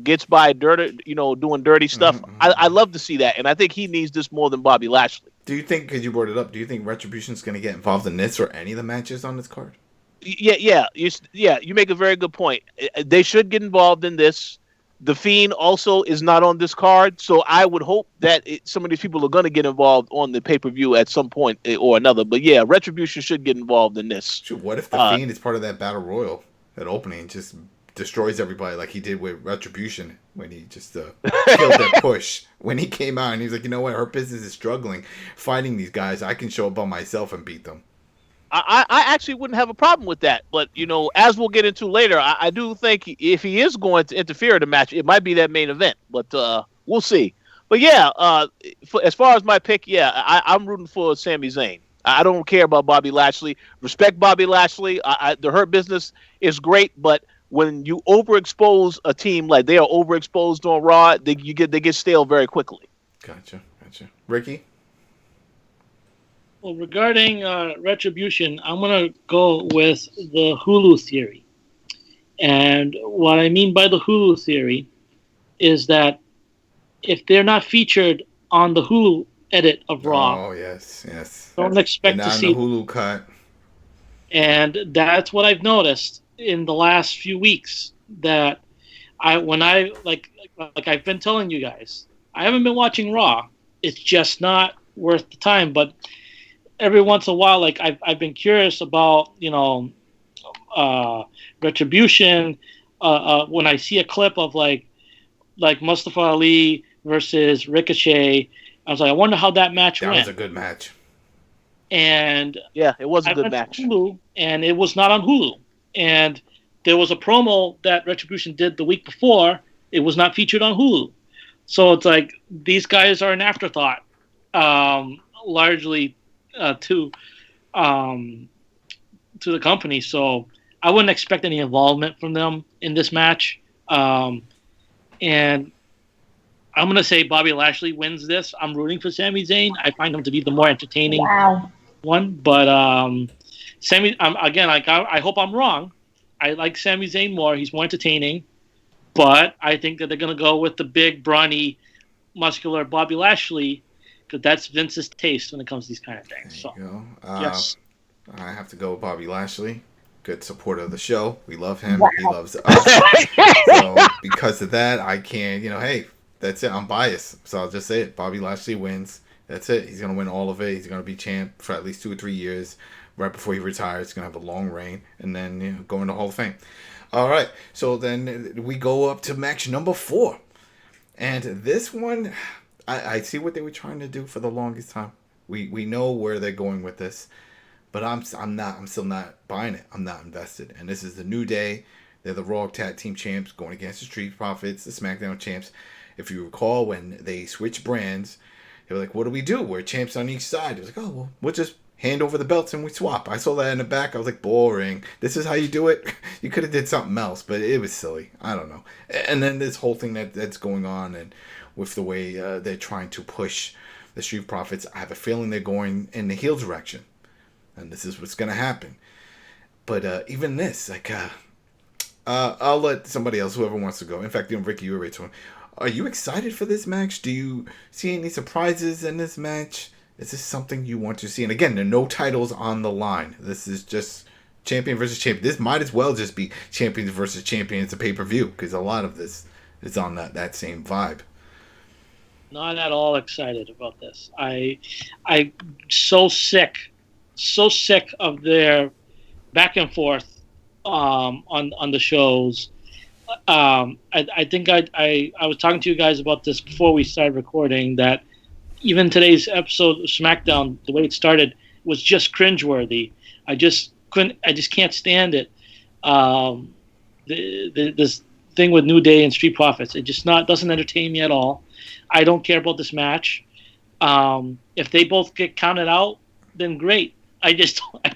gets by dirty, doing dirty stuff. I love to see that, and I think he needs this more than Bobby Lashley. Do you think, because you brought it up, do you think Retribution's going to get involved in this or any of the matches on this card? Yeah. You make a very good point. They should get involved in this. The Fiend also is not on this card, so I would hope that some of these people are going to get involved on the pay-per-view at some point or another. But yeah, Retribution should get involved in this. Sure, what if the Fiend is part of that Battle Royal, that opening, and just destroys everybody like he did with Retribution when he just killed that push when he came out, and he was like, you know what, Her Business is struggling fighting these guys. I can show up by myself and beat them. I actually wouldn't have a problem with that. But, as we'll get into later, I do think if he is going to interfere in the match, it might be that main event. But we'll see. But yeah, as far as my pick, yeah, I'm rooting for Sami Zayn. I don't care about Bobby Lashley. Respect Bobby Lashley. The Hurt Business is great, but when you overexpose a team like they are overexposed on Raw, they get stale very quickly. Gotcha. Ricky? Well, regarding Retribution, I'm going to go with the Hulu theory. And what I mean by the Hulu theory is that if they're not featured on the Hulu edit of Raw, oh yes, don't expect to see the Hulu cut. And that's what I've noticed in the last few weeks. That when I I've been telling you guys, I haven't been watching Raw. It's just not worth the time. But every once in a while, like I've been curious about Retribution. When I see a clip of like Mustafa Ali versus Ricochet, I was like, I wonder how that match went. That was a good match. And yeah, it was a good match. Hulu, and it was not on Hulu. And there was a promo that Retribution did the week before. It was not featured on Hulu. So it's like these guys are an afterthought, largely to the company. So I wouldn't expect any involvement from them in this match. And I'm going to say Bobby Lashley wins this. I'm rooting for Sami Zayn. I find him to be the more entertaining one. But Sami, again, I hope I'm wrong. I like Sami Zayn more. He's more entertaining. But I think that they're going to go with the big, brawny, muscular Bobby Lashley because that's Vince's taste when it comes to these kind of things. There you go. Yes. I have to go with Bobby Lashley. Good supporter of the show. We love him. Wow. He loves us. So because of that, I can't, hey, that's it. I'm biased. So I'll just say it. Bobby Lashley wins. That's it. He's going to win all of it. He's going to be champ for at least 2 or 3 years. Right before he retires, he's going to have a long reign. And then go into Hall of Fame. All right. So then we go up to match number 4. And this one, I see what they were trying to do for the longest time. We know where they're going with this. But I'm still not buying it. I'm not invested. And this is the New Day. They're the Raw Tag Team Champs going against the Street Profits, the Smackdown Champs. If you recall, when they switched brands, they were like, what do we do? We're champs on each side. It was like, oh, well, we'll just hand over the belts and we swap. I saw that in the back. I was like, boring. This is how you do it? You could have did something else, but it was silly. I don't know. And then this whole thing that's going on and with the way they're trying to push the Street Profits, I have a feeling they're going in the heel direction. And this is what's going to happen. But even this, I'll let somebody else, whoever wants to go. In fact, Ricky, you already told me. Are you excited for this match? Do you see any surprises in this match? Is this something you want to see? And again, there are no titles on the line. This is just champion versus champion. This might as well just be champions versus champions, a pay-per-view, because a lot of this is on that same vibe. Not at all excited about this. I'm so sick of their back and forth on the shows. I think I was talking to you guys about this before we started recording, that even today's episode of SmackDown, the way it started, was just cringeworthy. I just can't stand it. This thing with New Day and Street Profits, it just doesn't entertain me at all. I don't care about this match. If they both get counted out, then great. I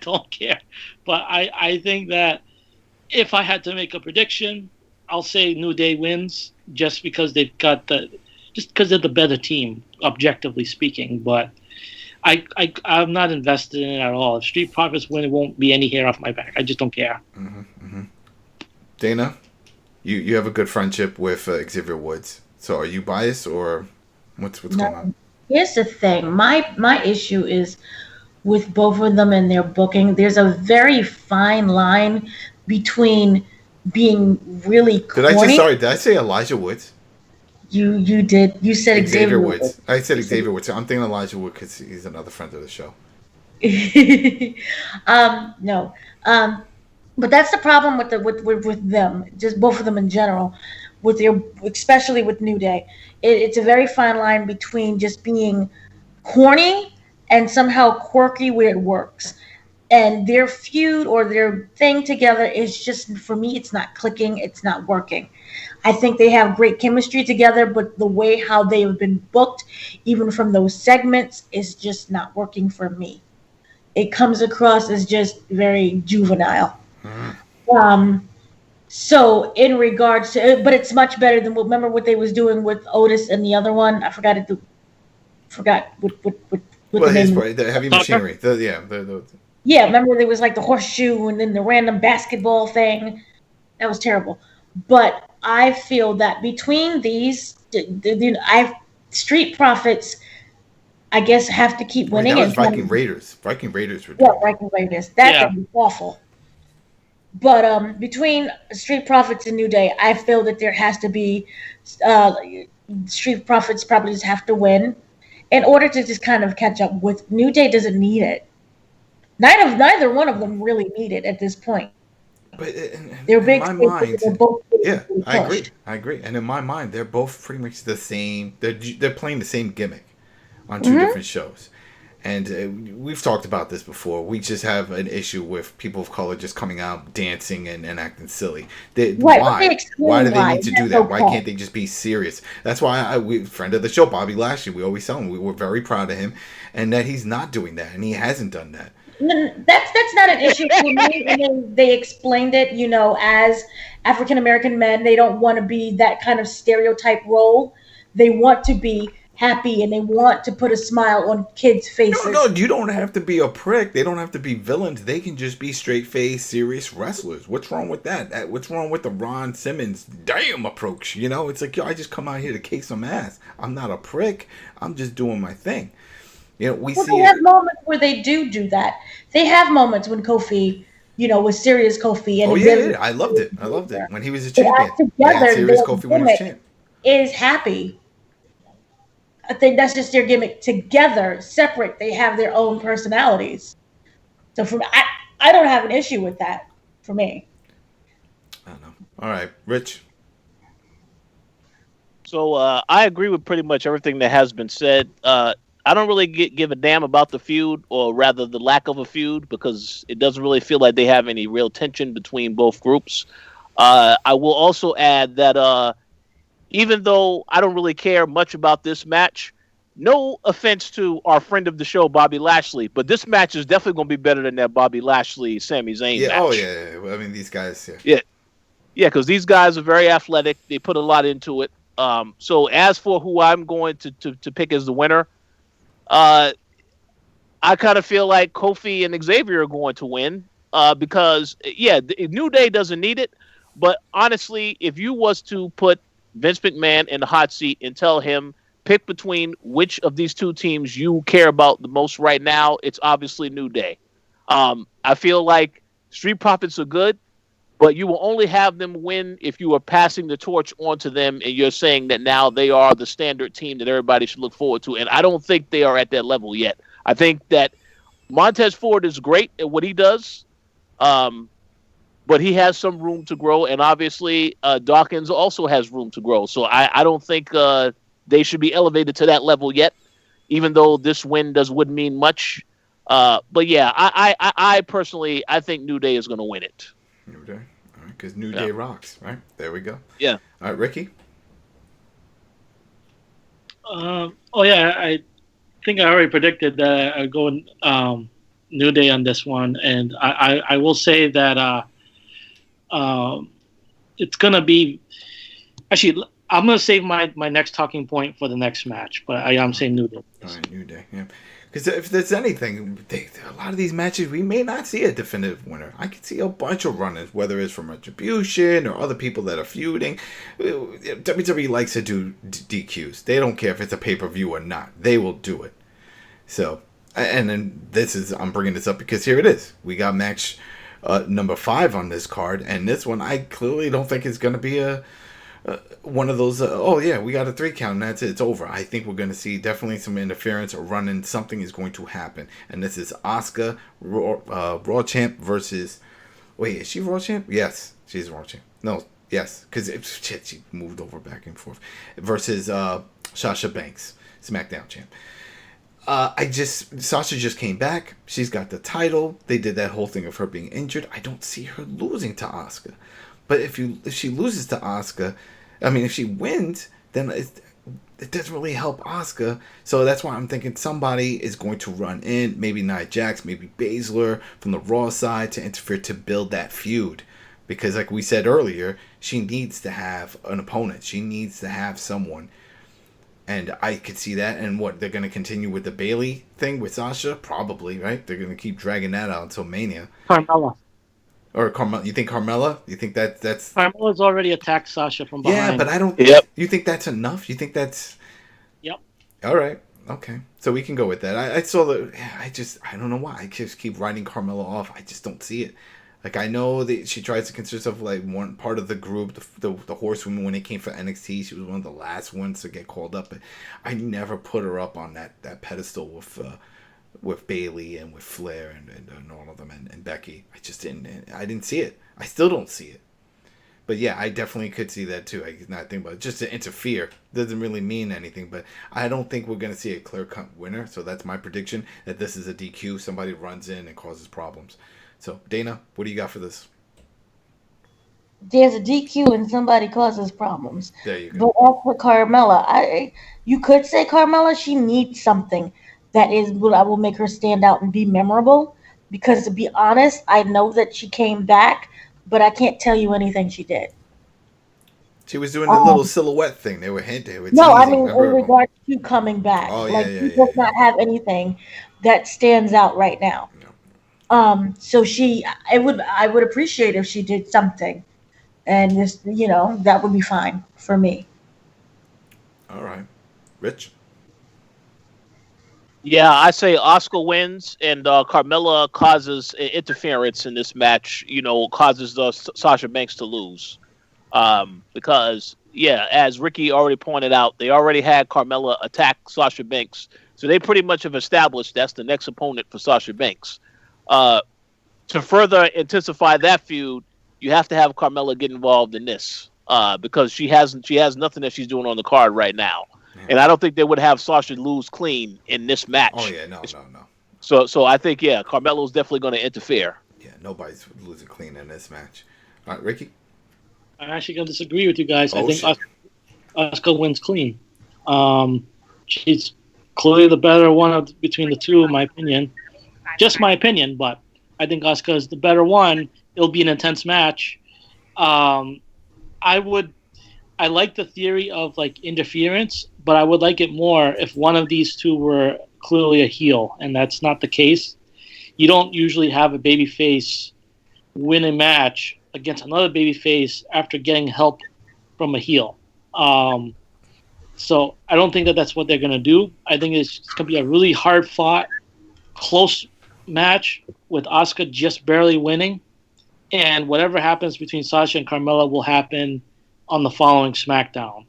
don't care. But I think that if I had to make a prediction, I'll say New Day wins just because they've got because they're the better team, objectively speaking. But I'm not invested in it at all. If Street Profits win, it won't be any hair off my back. I just don't care. Mm-hmm, mm-hmm. Dana, you have a good friendship with Xavier Woods. So are you biased or what's going on? Here's the thing. My issue is with both of them and their booking. There's a very fine line between being really corny. Did I say Elijah Woods? You did. You said Xavier Woods. I said Xavier Woods. I'm thinking Elijah Wood because he's another friend of the show. No. But that's the problem with them, just both of them in general, especially with New Day. It's a very fine line between just being corny and somehow quirky where it works. and their feud or their thing together is just, for me, it's not clicking, it's not working. I think they have great chemistry together, but the way how they have been booked, even from those segments, is just not working for me. It comes across as just very juvenile. Um, so in regards to, but it's much better than remember what they was doing with Otis and the other one. I forgot it. Forgot what Well, the his name. part, the heavy machinery. Yeah, remember there was like the horseshoe and then the random basketball thing. That was terrible. But I feel that between these, I Street Profits, I guess, have to keep Wait, winning. that was And Viking Raiders. Viking Raiders were yeah, doing that. Viking Raiders. That thing was awful. But between Street Profits and New Day, I feel that there has to be uh, Street Profits probably just have to win in order to just kind of catch up with New Day. Doesn't need it. Neither one of them really need it at this point. But They're in big my stages, mind, they're both yeah, I agree. pushed. I agree. And in my mind, they're both pretty much the same. They're playing the same gimmick on two different shows. And we've talked about this before. We just have an issue with people of color just coming out, dancing, and acting silly. Why? Why do they need to do that? Okay. Why can't they just be serious? That's why friend of the show, Bobby Lashley, we always tell him we were very proud of him, and that he's not doing that, and he hasn't done that. That's not an issue for me. And then they explained it, as African American men, they don't want to be that kind of stereotype role. They want to be happy and they want to put a smile on kids' faces. No, you don't have to be a prick. They don't have to be villains. They can just be straight-faced, serious wrestlers. What's wrong with that? What's wrong with the Ron Simmons damn approach? It's like, yo, I just come out here to kick some ass. I'm not a prick. I'm just doing my thing. They have moments where they do that. They have moments when Kofi, was serious Kofi. And I loved it. When he was a champion. Together, serious Kofi when he was champ. Is happy. I think that's just their gimmick. Together, separate, they have their own personalities. So I don't have an issue with that. For me, I don't know. All right, Rich. So I agree with pretty much everything that has been said. I don't really give a damn about the feud, or rather the lack of a feud, because it doesn't really feel like they have any real tension between both groups. I will also add that even though I don't really care much about this match, no offense to our friend of the show, Bobby Lashley, but this match is definitely going to be better than that Bobby Lashley Sami Zayn match. Oh, yeah. I mean, these guys, Yeah, because these guys are very athletic. They put a lot into it. So as for who I'm going to pick as the winner, I kind of feel like Kofi and Xavier are going to win because, New Day doesn't need it. But honestly, if you was to put Vince McMahon in the hot seat and tell him, pick between which of these two teams you care about the most right now, it's obviously New Day. I feel like Street Profits are good, but you will only have them win if you are passing the torch on to them and you're saying that now they are the standard team that everybody should look forward to. And I don't think they are at that level yet. I think that Montez Ford is great at what he does, but he has some room to grow. And obviously, Dawkins also has room to grow. So I don't think they should be elevated to that level yet, even though this win wouldn't mean much. But yeah, I personally, I think New Day is going to win it. New Day. All right, because New Day rocks, right? There we go. Yeah. All right, Ricky? I think I already predicted that I'm going New Day on this one. And I will say that it's going to be... Actually, I'm going to save my next talking point for the next match, but I am saying New Day. All right, New Day, yeah. Because if there's anything, a lot of these matches, we may not see a definitive winner. I could see a bunch of runners, whether it's from Retribution or other people that are feuding. WWE likes to do DQs. They don't care if it's a pay-per-view or not. They will do it. So, and then I'm bringing this up because here it is. We got match number 5 on this card, and this one I clearly don't think is going to be one of those, we got a 3 count and that's it, it's over. I think we're going to see definitely some interference or running. Something is going to happen. And this is Asuka, Raw Champ versus... Wait, is she Raw Champ? Yes, she's Raw Champ. No, yes, because she moved over back and forth. Versus Sasha Banks, Smackdown Champ. Sasha just came back. She's got the title. They did that whole thing of her being injured. I don't see her losing to Asuka. But if she loses to Asuka, I mean, if she wins, then it doesn't really help Asuka. So that's why I'm thinking somebody is going to run in. Maybe Nia Jax, maybe Baszler from the Raw side to interfere to build that feud. Because like we said earlier, she needs to have an opponent. She needs to have someone. And I could see that. And what, they're going to continue with the Bayley thing with Sasha? Probably, right? They're going to keep dragging that out until Mania. Carmella. Or Carmella. You think Carmella? You think that's... Carmella's already attacked Sasha from behind. Yeah, but I don't... Yep. You think that's enough? You think that's... Yep. All right. Okay. So we can go with that. I saw the... I don't know why. I just keep writing Carmella off. I just don't see it. Like, I know that she tries to consider herself like one part of the group, the Horsewoman. When it came for NXT, she was one of the last ones to get called up. But I never put her up on that pedestal with Bayley and with Flair and all of them and Becky. I just didn't. I didn't see it. I still don't see it. But yeah, I definitely could see that too. I not think about it. Just to interfere doesn't really mean anything. But I don't think we're gonna see a clear-cut winner. So that's my prediction, that this is a DQ. Somebody runs in and causes problems. So, Dana, what do you got for this? There's a DQ and somebody causes problems. There you But go. as for Carmella, you could say Carmella, she needs something that will make her stand out and be memorable. Because to be honest, I know that she came back, but I can't tell you anything she did. She was doing the little silhouette thing. They were hinting. No, I mean in regards to coming back. Oh, She does not have anything that stands out right now. So I would appreciate if she did something, and just that would be fine for me. All right, Rich. Yeah, I say Asuka wins and Carmella causes interference in this match. Causes Sasha Banks to lose, because as Ricky already pointed out, they already had Carmella attack Sasha Banks, so they pretty much have established that's the next opponent for Sasha Banks. To further intensify that feud, you have to have Carmella get involved in this, because she has nothing that she's doing on the card right now, and I don't think they would have Sasha lose clean in this match. Oh yeah, no. So I think Carmella's definitely going to interfere. Yeah, nobody's losing clean in this match. All right, Ricky. I'm actually going to disagree with you guys. Oh, I think Asuka wins clean. She's clearly the better one between the two, in my opinion. Just my opinion, but I think Asuka is the better one. It'll be an intense match. I like the theory of like interference, but I would like it more if one of these two were clearly a heel, and that's not the case. You don't usually have a babyface win a match against another babyface after getting help from a heel. So I don't think that that's what they're going to do. I think it's going to be a really hard-fought, close match with Asuka just barely winning, and whatever happens between Sasha and Carmella will happen on the following SmackDown.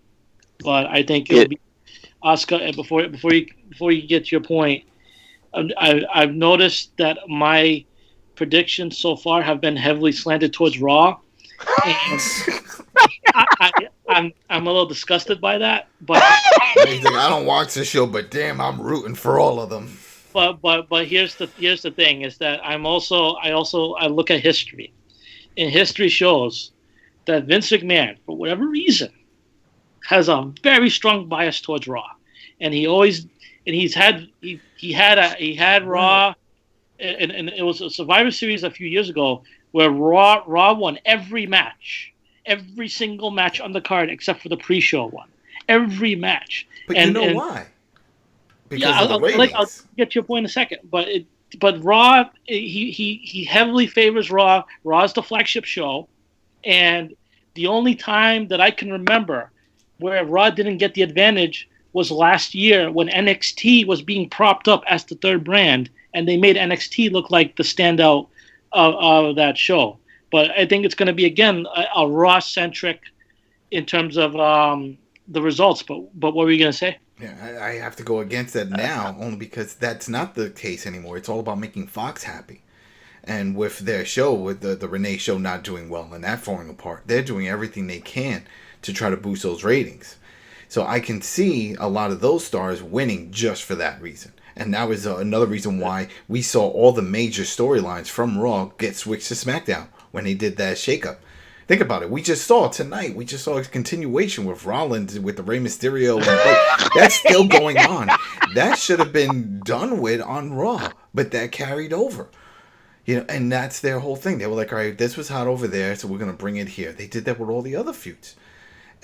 But I think it'll be Asuka. And before you get to your point, I've noticed that my predictions so far have been heavily slanted towards Raw, and I'm a little disgusted by that. But He's like, I don't watch the show, but damn, I'm rooting for all of them. But here's the thing is that I look at history, and history shows that Vince McMahon, for whatever reason, has a very strong bias towards Raw, and he had Raw, and it was a Survivor Series a few years ago where Raw won every match, every single match on the card except for the pre-show one, every match. But you know why? Because of the ratings. I'll get to your point in a second, but Raw, he heavily favors Raw. Raw's the flagship show, and the only time that I can remember where Raw didn't get the advantage was last year when NXT was being propped up as the third brand, and they made NXT look like the standout of that show. But I think it's going to be, again, a Raw-centric in terms of the results. But what were you going to say? Yeah, I have to go against that now, only because that's not the case anymore. It's all about making Fox happy. And with their show, with the Renee show not doing well and that falling apart, they're doing everything they can to try to boost those ratings. So I can see a lot of those stars winning just for that reason. And that was another reason why we saw all the major storylines from Raw get switched to SmackDown when they did that shakeup. Think about it. We just saw tonight. We just saw a continuation with Rollins with the Rey Mysterio. That's still going on. That should have been done with on Raw, but that carried over. And that's their whole thing. They were like, all right, this was hot over there, so we're going to bring it here. They did that with all the other feuds.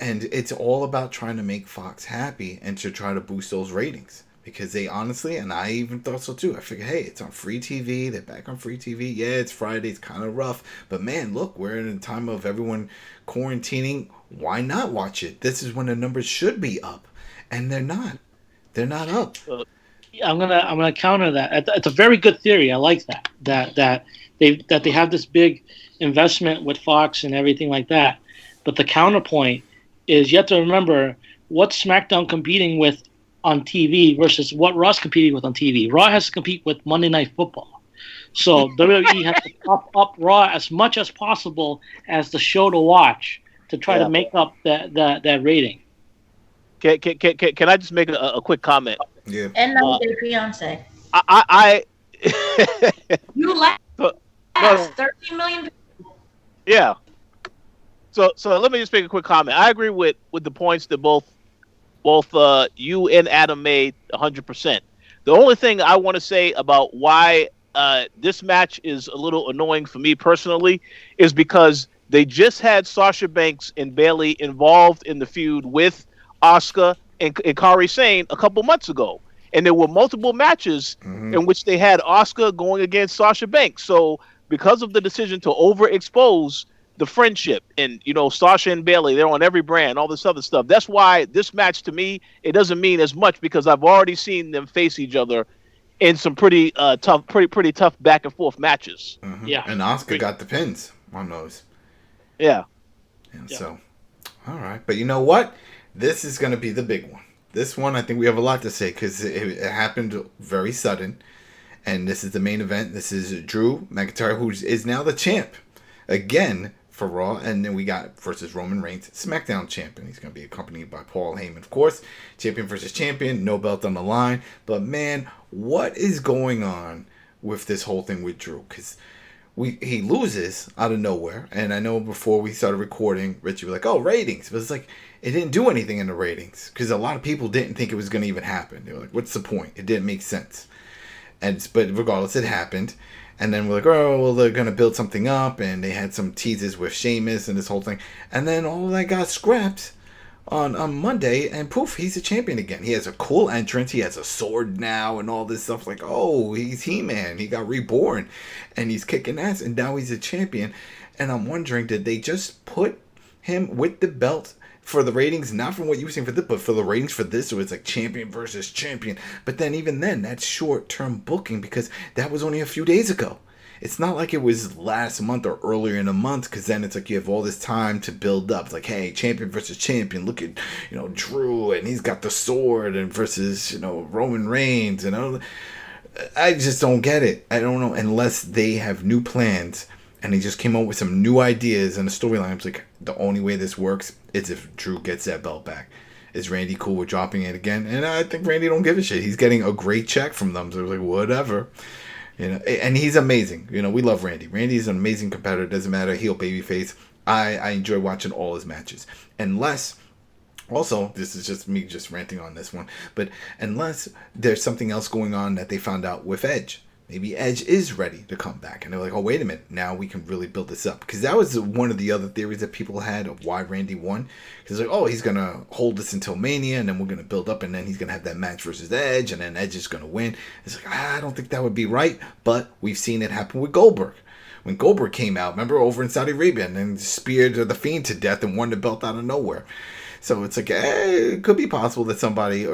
And it's all about trying to make Fox happy and to try to boost those ratings. Because they honestly, and I even thought so too, I figured, hey, it's on free TV. They're back on free TV. Yeah, it's Friday. It's kind of rough. But man, look, we're in a time of everyone quarantining. Why not watch it? This is when the numbers should be up. And they're not. They're not up. I'm gonna counter that. It's a very good theory. I like that. That they have this big investment with Fox and everything like that. But the counterpoint is you have to remember what's SmackDown competing with on TV versus what Raw's competing with on TV. Raw has to compete with Monday Night Football. So WWE has to pop up Raw as much as possible as the show to watch to try to make up that rating. Can I just make a quick comment? Yeah. And now their fiance. I You last 13 million. Yeah. So let me just make a quick comment. I agree with the points that both you and Adam made 100%. The only thing I want to say about why this match is a little annoying for me personally is because they just had Sasha Banks and Bayley involved in the feud with Asuka and Kairi Sane a couple months ago. And there were multiple matches in which they had Asuka going against Sasha Banks. So because of the decision to overexpose the friendship and, Sasha and Bayley, they're on every brand, all this other stuff. That's why this match to me, it doesn't mean as much because I've already seen them face each other in some pretty tough back and forth matches. Mm-hmm. Yeah. And Asuka got the pins on those. Yeah. And so, all right. But you know what? This is going to be the big one. This one, I think we have a lot to say because it happened very sudden. And this is the main event. This is Drew McIntyre, who is now the champ again for Raw. And then we got versus Roman Reigns, SmackDown champion. He's going to be accompanied by Paul Heyman, of course. Champion versus champion, no belt on the line. But man, what is going on with this whole thing with Drew? Because he loses out of nowhere. And I know before we started recording, Richie was like, oh, ratings. But it's like, it didn't do anything in the ratings. Because a lot of people didn't think it was going to even happen. They were like, what's the point? It didn't make sense. But regardless, it happened. And then we're like, oh, well, they're going to build something up. And they had some teases with Sheamus and this whole thing. And then all of that got scrapped on Monday. And poof, he's a champion again. He has a cool entrance. He has a sword now and all this stuff. Like, oh, he's He-Man. He got reborn. And he's kicking ass. And now he's a champion. And I'm wondering, did they just put him with the belt for the ratings, not from what you were saying for this, but for the ratings for this, so it's like champion versus champion. But then even then, that's short-term booking because that was only a few days ago. It's not like it was last month or earlier in the month because then it's like you have all this time to build up. It's like, hey, champion versus champion. Look at, Drew and he's got the sword and versus, Roman Reigns. I just don't get it. I don't know unless they have new plans and they just came up with some new ideas and a storyline. It's like the only way this works is if Drew gets that belt back. Is Randy cool with dropping it again? And I think Randy don't give a shit. He's getting a great check from them. So it's like, whatever. And he's amazing. We love Randy. Randy's an amazing competitor. Doesn't matter. Heel, babyface. I enjoy watching all his matches. Unless, also, this is just me just ranting on this one, but unless there's something else going on that they found out with Edge. Maybe Edge is ready to come back. And they're like, oh, wait a minute. Now we can really build this up. Because that was one of the other theories that people had of why Randy won. Because like, oh, he's going to hold this until Mania. And then we're going to build up. And then he's going to have that match versus Edge. And then Edge is going to win. It's like, I don't think that would be right. But we've seen it happen with Goldberg. When Goldberg came out, remember, over in Saudi Arabia. And then speared the Fiend to death and won the belt out of nowhere. So it's like, it could be possible that somebody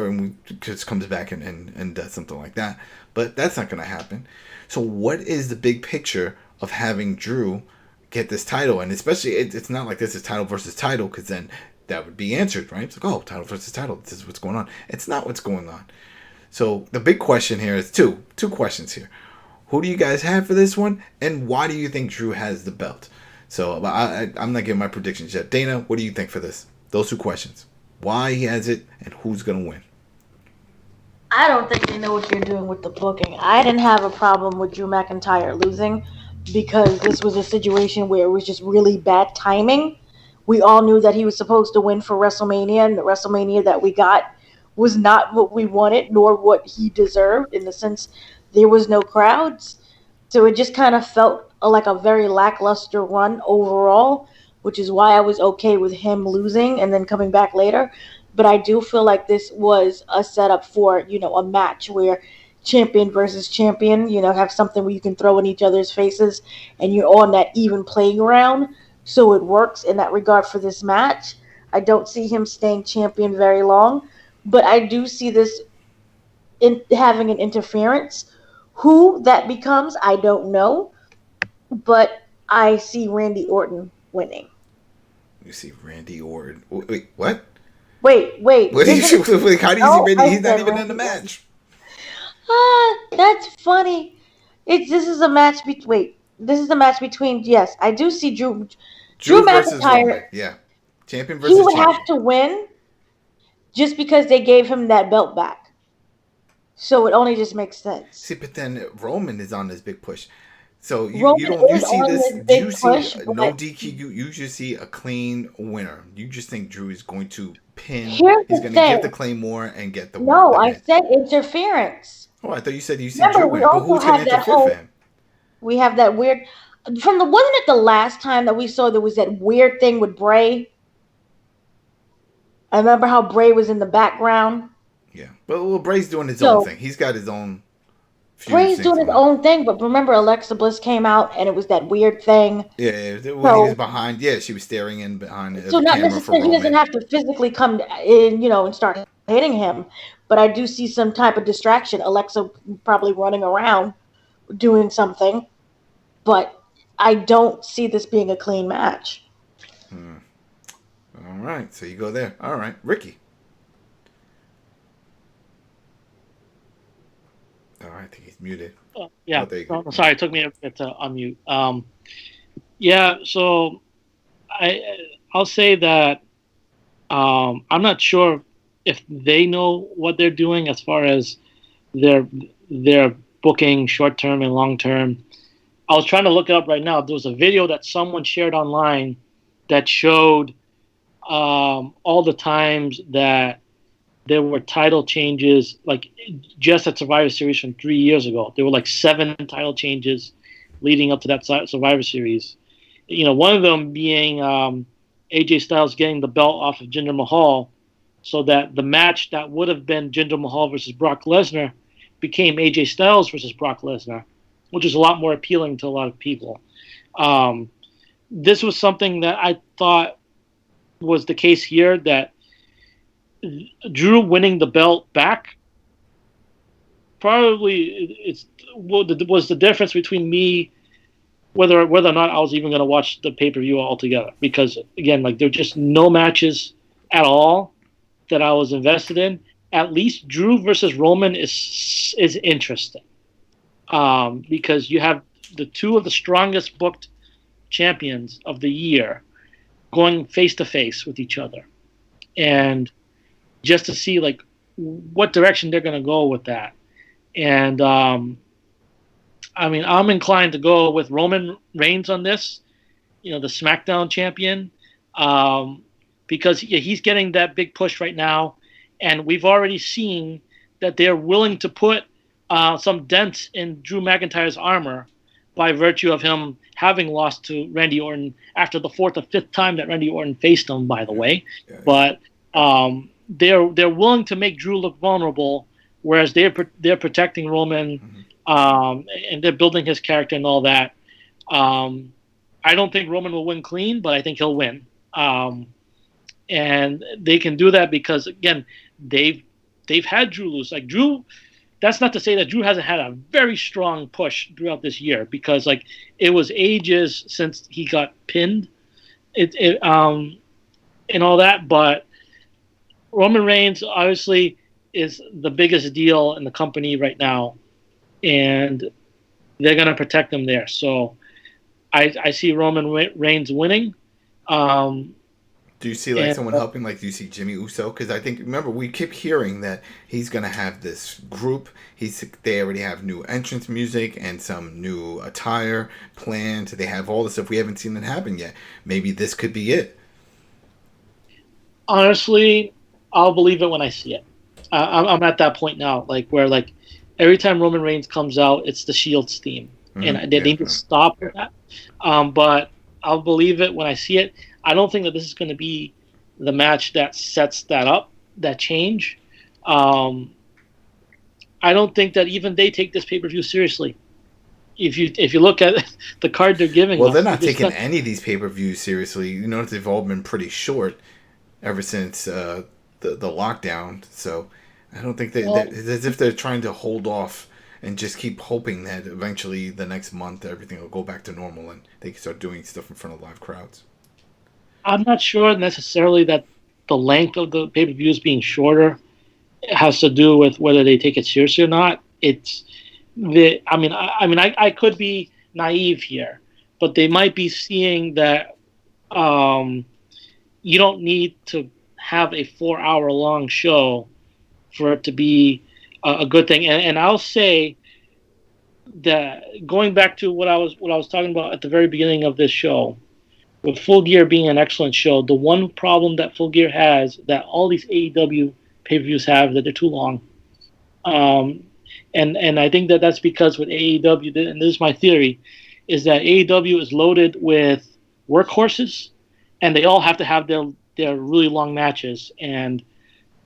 just comes back and does something like that. But that's not going to happen. So what is the big picture of having Drew get this title? And especially, it's not like this is title versus title, because then that would be answered, right? It's like, oh, title versus title. This is what's going on. It's not what's going on. So the big question here is two questions here. Who do you guys have for this one? And why do you think Drew has the belt? So I'm not giving my predictions yet. Dana, what do you think for this? Those two questions. Why he has it and who's going to win? I don't think they know what they're doing with the booking. I didn't have a problem with Drew McIntyre losing because this was a situation where it was just really bad timing. We all knew that he was supposed to win for WrestleMania, and the WrestleMania that we got was not what we wanted nor what he deserved in the sense there was no crowds. So it just kind of felt like a very lackluster run overall, which is why I was okay with him losing and then coming back later. But I do feel like this was a setup for, a match where champion versus champion, have something where you can throw in each other's faces and you're on that even playing ground. So it works in that regard for this match. I don't see him staying champion very long, but I do see this in having an interference. Who that becomes, I don't know, but I see Randy Orton winning. You see Randy Orton. Wait, what? Wait. What do you? How do you see Randy? He's not even in the match. That's funny. This is a match. This is a match between. Yes, I do see Drew versus McIntyre. Roman. Yeah, champion versus he would champion. have to win, just because they gave him that belt back. So it only just makes sense. See, but then Roman is on this big push. So you see no DQ. You just see a clean winner. You just think Drew is going to pin. He's going to give the Claymore and get the win. No, I said interference. Oh, I thought you said you see Drew win. But who's going to interfere for him? We have that weird. Wasn't it the last time that we saw there was that weird thing with Bray? I remember how Bray was in the background. Yeah, but Bray's doing his own thing. He's got his own. Bray's doing his own thing, but remember Alexa Bliss came out and it was that weird thing. Yeah, when he was behind. Yeah, she was staring in behind the so not necessarily he doesn't have to physically come in, and start hitting him, but I do see some type of distraction. Alexa probably running around doing something, but I don't see this being a clean match. All right, so you go there. All right, Ricky. All right, I think he's muted. Yeah, sorry, it took me a bit to unmute. Yeah, so I'll say that I'm not sure if they know what they're doing as far as their booking short term and long term. I was trying to look it up right now. There was a video that someone shared online that showed all the times that there were title changes, like just at Survivor Series from 3 years ago. There were like 7 title changes leading up to that Survivor Series. One of them being AJ Styles getting the belt off of Jinder Mahal, so that the match that would have been Jinder Mahal versus Brock Lesnar became AJ Styles versus Brock Lesnar, which is a lot more appealing to a lot of people. This was something that I thought was the case here, that Drew winning the belt back probably was the difference between me whether or not I was even going to watch the pay-per-view altogether, because again, like, there were just no matches at all that I was invested in. At least Drew versus Roman is interesting, because you have the two of the strongest booked champions of the year going face to face with each other, and just to see like what direction they're going to go with that. And I'm inclined to go with Roman Reigns on this, the SmackDown champion, because he's getting that big push right now, and we've already seen that they're willing to put some dents in Drew McIntyre's armor by virtue of him having lost to Randy Orton after the 4th or 5th time that Randy Orton faced him, by the way. Yeah. But they're willing to make Drew look vulnerable, whereas they're protecting Roman, and they're building his character and all that. I don't think Roman will win clean, but I think he'll win. And they can do that because, again, they've had Drew lose. Like, Drew, that's not to say that Drew hasn't had a very strong push throughout this year, because like it was ages since he got pinned, and all that. But Roman Reigns obviously is the biggest deal in the company right now, and they're going to protect him there. So I see Roman Reigns winning. Do you see like someone helping? Like, do you see Jimmy Uso? Because I think, remember, we keep hearing that he's gonna have this group. They already have new entrance music and some new attire planned. They have all the stuff. We haven't seen it happen yet. Maybe this could be it. Honestly, I'll believe it when I see it. I'm at that point now, like where like every time Roman Reigns comes out, it's the Shield's theme, and they need to stop with that. But I'll believe it when I see it. I don't think that this is going to be the match that sets that up, that change. I don't think that even they take this pay-per-view seriously. If you look at the card they're giving, well, they're not taking any of these pay-per-views seriously. You notice they've all been pretty short ever since the lockdown. So I don't think it's as if they're trying to hold off and just keep hoping that eventually the next month everything will go back to normal and they can start doing stuff in front of live crowds. I'm not sure necessarily that the length of the pay-per-views being shorter has to do with whether they take it seriously or not. I could be naive here, but they might be seeing that you don't need to have a 4-hour long show for it to be a good thing. And I'll say that going back to what I was talking about at the very beginning of this show, with Full Gear being an excellent show, the one problem that Full Gear has that all these AEW pay-per-views have, that they're too long. And I think that that's because with AEW, and this is my theory, is that AEW is loaded with workhorses, and they all have to have their really long matches, and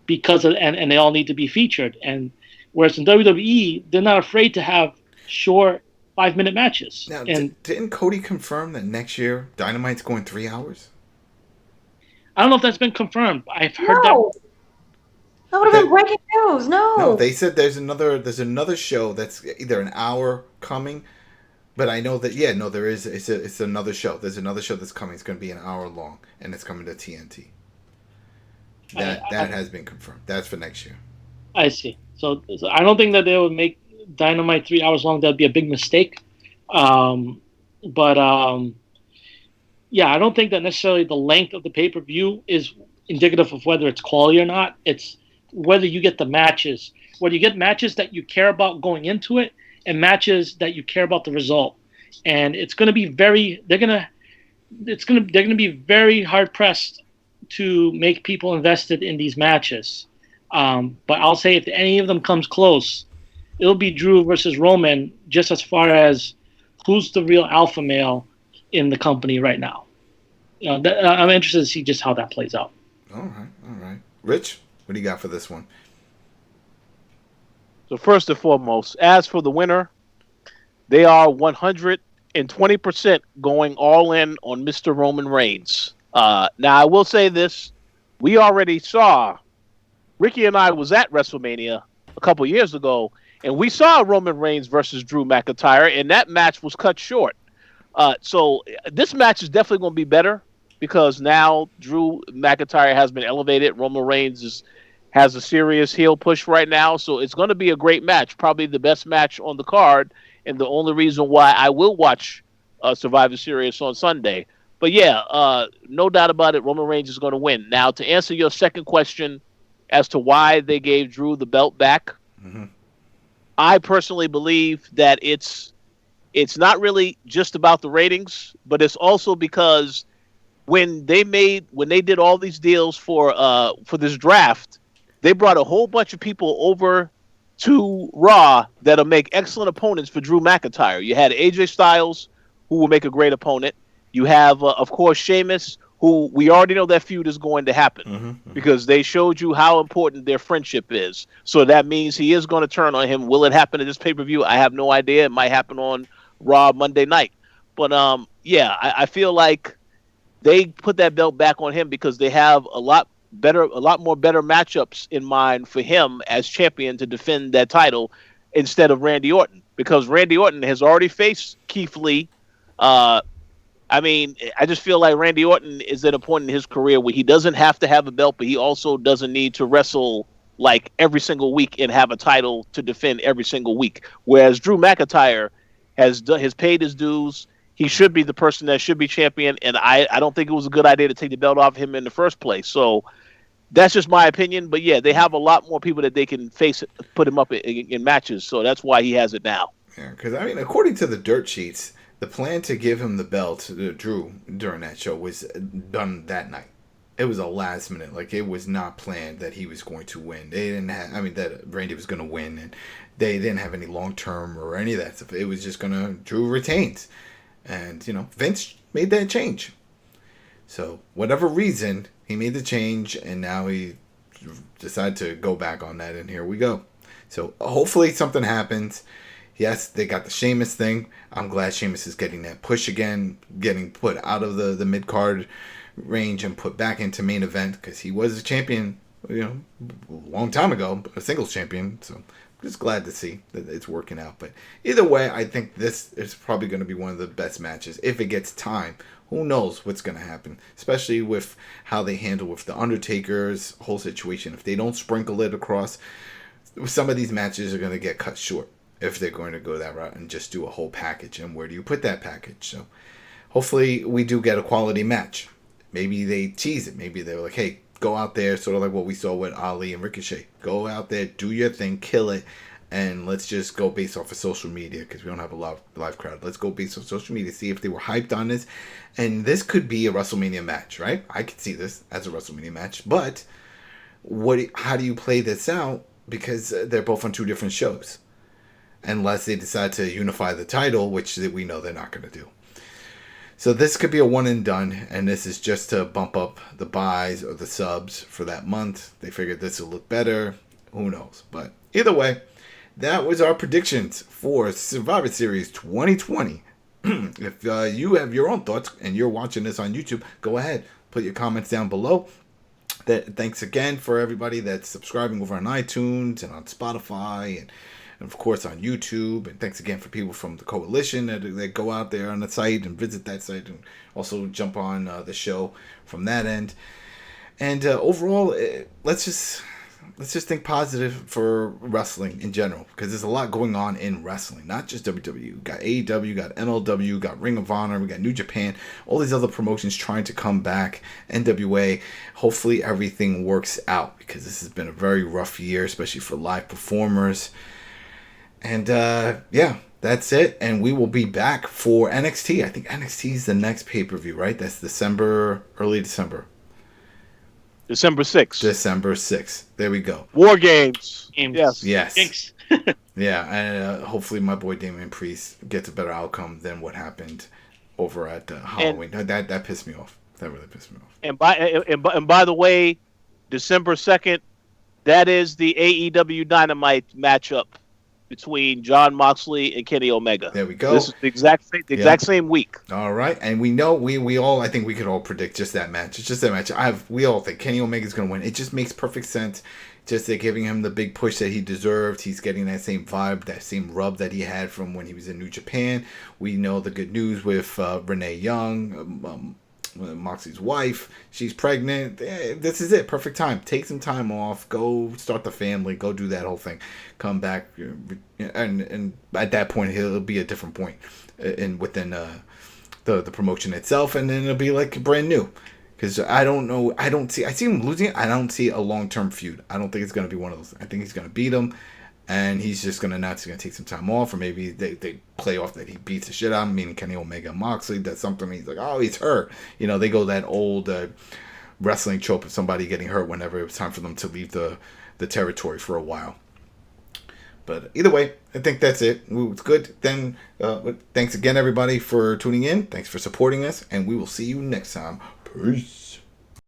because of and they all need to be featured. And whereas in WWE, they're not afraid to have short 5-minute matches. Now, didn't Cody confirm that next year Dynamite's going 3 hours? I don't know if that's been confirmed. I've heard that. That would have been breaking news. No, they said there's another show that's either an hour coming, but I know that there is. It's another show. There's another show that's coming. It's going to be an hour long, and it's coming to TNT. That has been confirmed. That's for next year. I see. So I don't think that they would make Dynamite 3 hours long. That'd be a big mistake. I don't think that necessarily the length of the pay-per-view is indicative of whether it's quality or not. It's whether you get the matches, whether you get matches that you care about going into it, and matches that you care about the result. And it's going to be they're going to be very hard pressed to make people invested in these matches. But I'll say if any of them comes close, it'll be Drew versus Roman, just as far as who's the real alpha male in the company right now. I'm interested to see just how that plays out. All right. Rich, what do you got for this one? So first and foremost, as for the winner, they are 120% going all in on Mr. Roman Reigns. Now, I will say this. We already saw, Ricky and I was at WrestleMania a couple years ago, and we saw Roman Reigns versus Drew McIntyre, and that match was cut short. So this match is definitely going to be better because now Drew McIntyre has been elevated. Roman Reigns has a serious heel push right now, so it's going to be a great match, probably the best match on the card, and the only reason why I will watch Survivor Series on Sunday. But yeah, no doubt about it, Roman Reigns is going to win. Now, to answer your second question as to why they gave Drew the belt back, I personally believe that it's not really just about the ratings, but it's also because when they did all these deals for this draft, they brought a whole bunch of people over to Raw that'll make excellent opponents for Drew McIntyre. You had AJ Styles, who will make a great opponent. You have, of course, Sheamus, who we already know that feud is going to happen because they showed you how important their friendship is. So that means he is going to turn on him. Will it happen in this pay-per-view? I have no idea. It might happen on Raw Monday night. But, I feel like they put that belt back on him because they have a lot more better matchups in mind for him as champion to defend that title instead of Randy Orton, because Randy Orton has already faced Keith Lee. I just feel like Randy Orton is at a point in his career where he doesn't have to have a belt, but he also doesn't need to wrestle like every single week and have a title to defend every single week. Whereas Drew McIntyre has paid his dues. he should be the person that should be champion. And I don't think it was a good idea to take the belt off him in the first place. So that's just my opinion. But yeah, they have a lot more people that they can face, put him up in matches. So that's why he has it now. Yeah, because I mean, according to the dirt sheets, the plan to give him the belt to Drew during that show was done that night. It was a last minute, like it was not planned that he was going to win. They didn't have, I mean, that Randy was going to win, and they didn't have any long term or any of that stuff. It was just gonna Drew retains, and Vince made that change. So whatever reason, he made the change, and now he decided to go back on that, and here we go. So hopefully something happens. Yes, they got the Sheamus thing. I'm glad Sheamus is getting that push again, getting put out of the mid-card range and put back into main event, because he was a champion, a long time ago, a singles champion. So I'm just glad to see that it's working out. But either way, I think this is probably going to be one of the best matches if it gets time. Who knows what's going to happen, especially with how they handle with the Undertaker's whole situation. If they don't sprinkle it across, some of these matches are going to get cut short if they're going to go that route and just do a whole package. And where do you put that package? So hopefully we do get a quality match. Maybe they tease it. Maybe they're like, hey, go out there, sort of like what we saw with Ali and Ricochet. Go out there, do your thing, kill it, and let's just go based off of social media, because we don't have a live crowd. Let's go based off social media, see if they were hyped on this. And this could be a WrestleMania match, right? I could see this as a WrestleMania match. But how do you play this out? Because they're both on two different shows. Unless they decide to unify the title, which we know they're not going to do. So this could be a one and done, and this is just to bump up the buys or the subs for that month. They figured this will look better. Who knows? But either way, that was our predictions for Survivor Series 2020. If you have your own thoughts and you're watching this on YouTube, go ahead. Put your comments down below. Thanks again for everybody that's subscribing over on iTunes and on Spotify and of course on YouTube. And thanks again for people from the Koalition that go out there on the site and visit that site and also jump on the show from that end. And overall, let's just think positive for wrestling in general, because there's a lot going on in wrestling, not just WWE. We got AEW, got MLW, got Ring of Honor, we got New Japan, all these other promotions trying to come back, NWA. Hopefully everything works out, because this has been a very rough year, especially for live performers. And yeah, that's it. And we will be back for NXT. I think NXT is the next pay-per-view, right? That's early December. December 6th. December 6th. There we go. War Games. Yes. Yeah, and hopefully my boy Damian Priest gets a better outcome than what happened over at Halloween. That pissed me off. That really pissed me off. And by the way, December 2nd, that is the AEW Dynamite matchup between Jon Moxley and Kenny Omega. There we go. This is the exact same week. All right, and we know we all, I think we could all predict just that match. It's just that match. We all think Kenny Omega's going to win. It just makes perfect sense. Just they're giving him the big push that he deserved. He's getting that same vibe, that same rub that he had from when he was in New Japan. We know the good news with Renee Young, Moxley's wife. She's pregnant. This is it. Perfect time. Take some time off. Go start the family. Go do that whole thing. Come back, and at that point it'll be a different point within the promotion itself, and then it'll be like brand new. Because I don't know. I see him losing it. I don't see a long-term feud. I don't think it's going to be one of those. I think he's going to beat him, and he's just going to announce he's going to take some time off, or maybe they play off that he beats the shit out of him, meaning Kenny Omega and Moxley does something. He's like, oh, he's hurt. They go that old wrestling trope of somebody getting hurt whenever it was time for them to leave the territory for a while. But either way, I think that's it. It's good. Then, thanks again, everybody, for tuning in. Thanks for supporting us, and we will see you next time. Peace.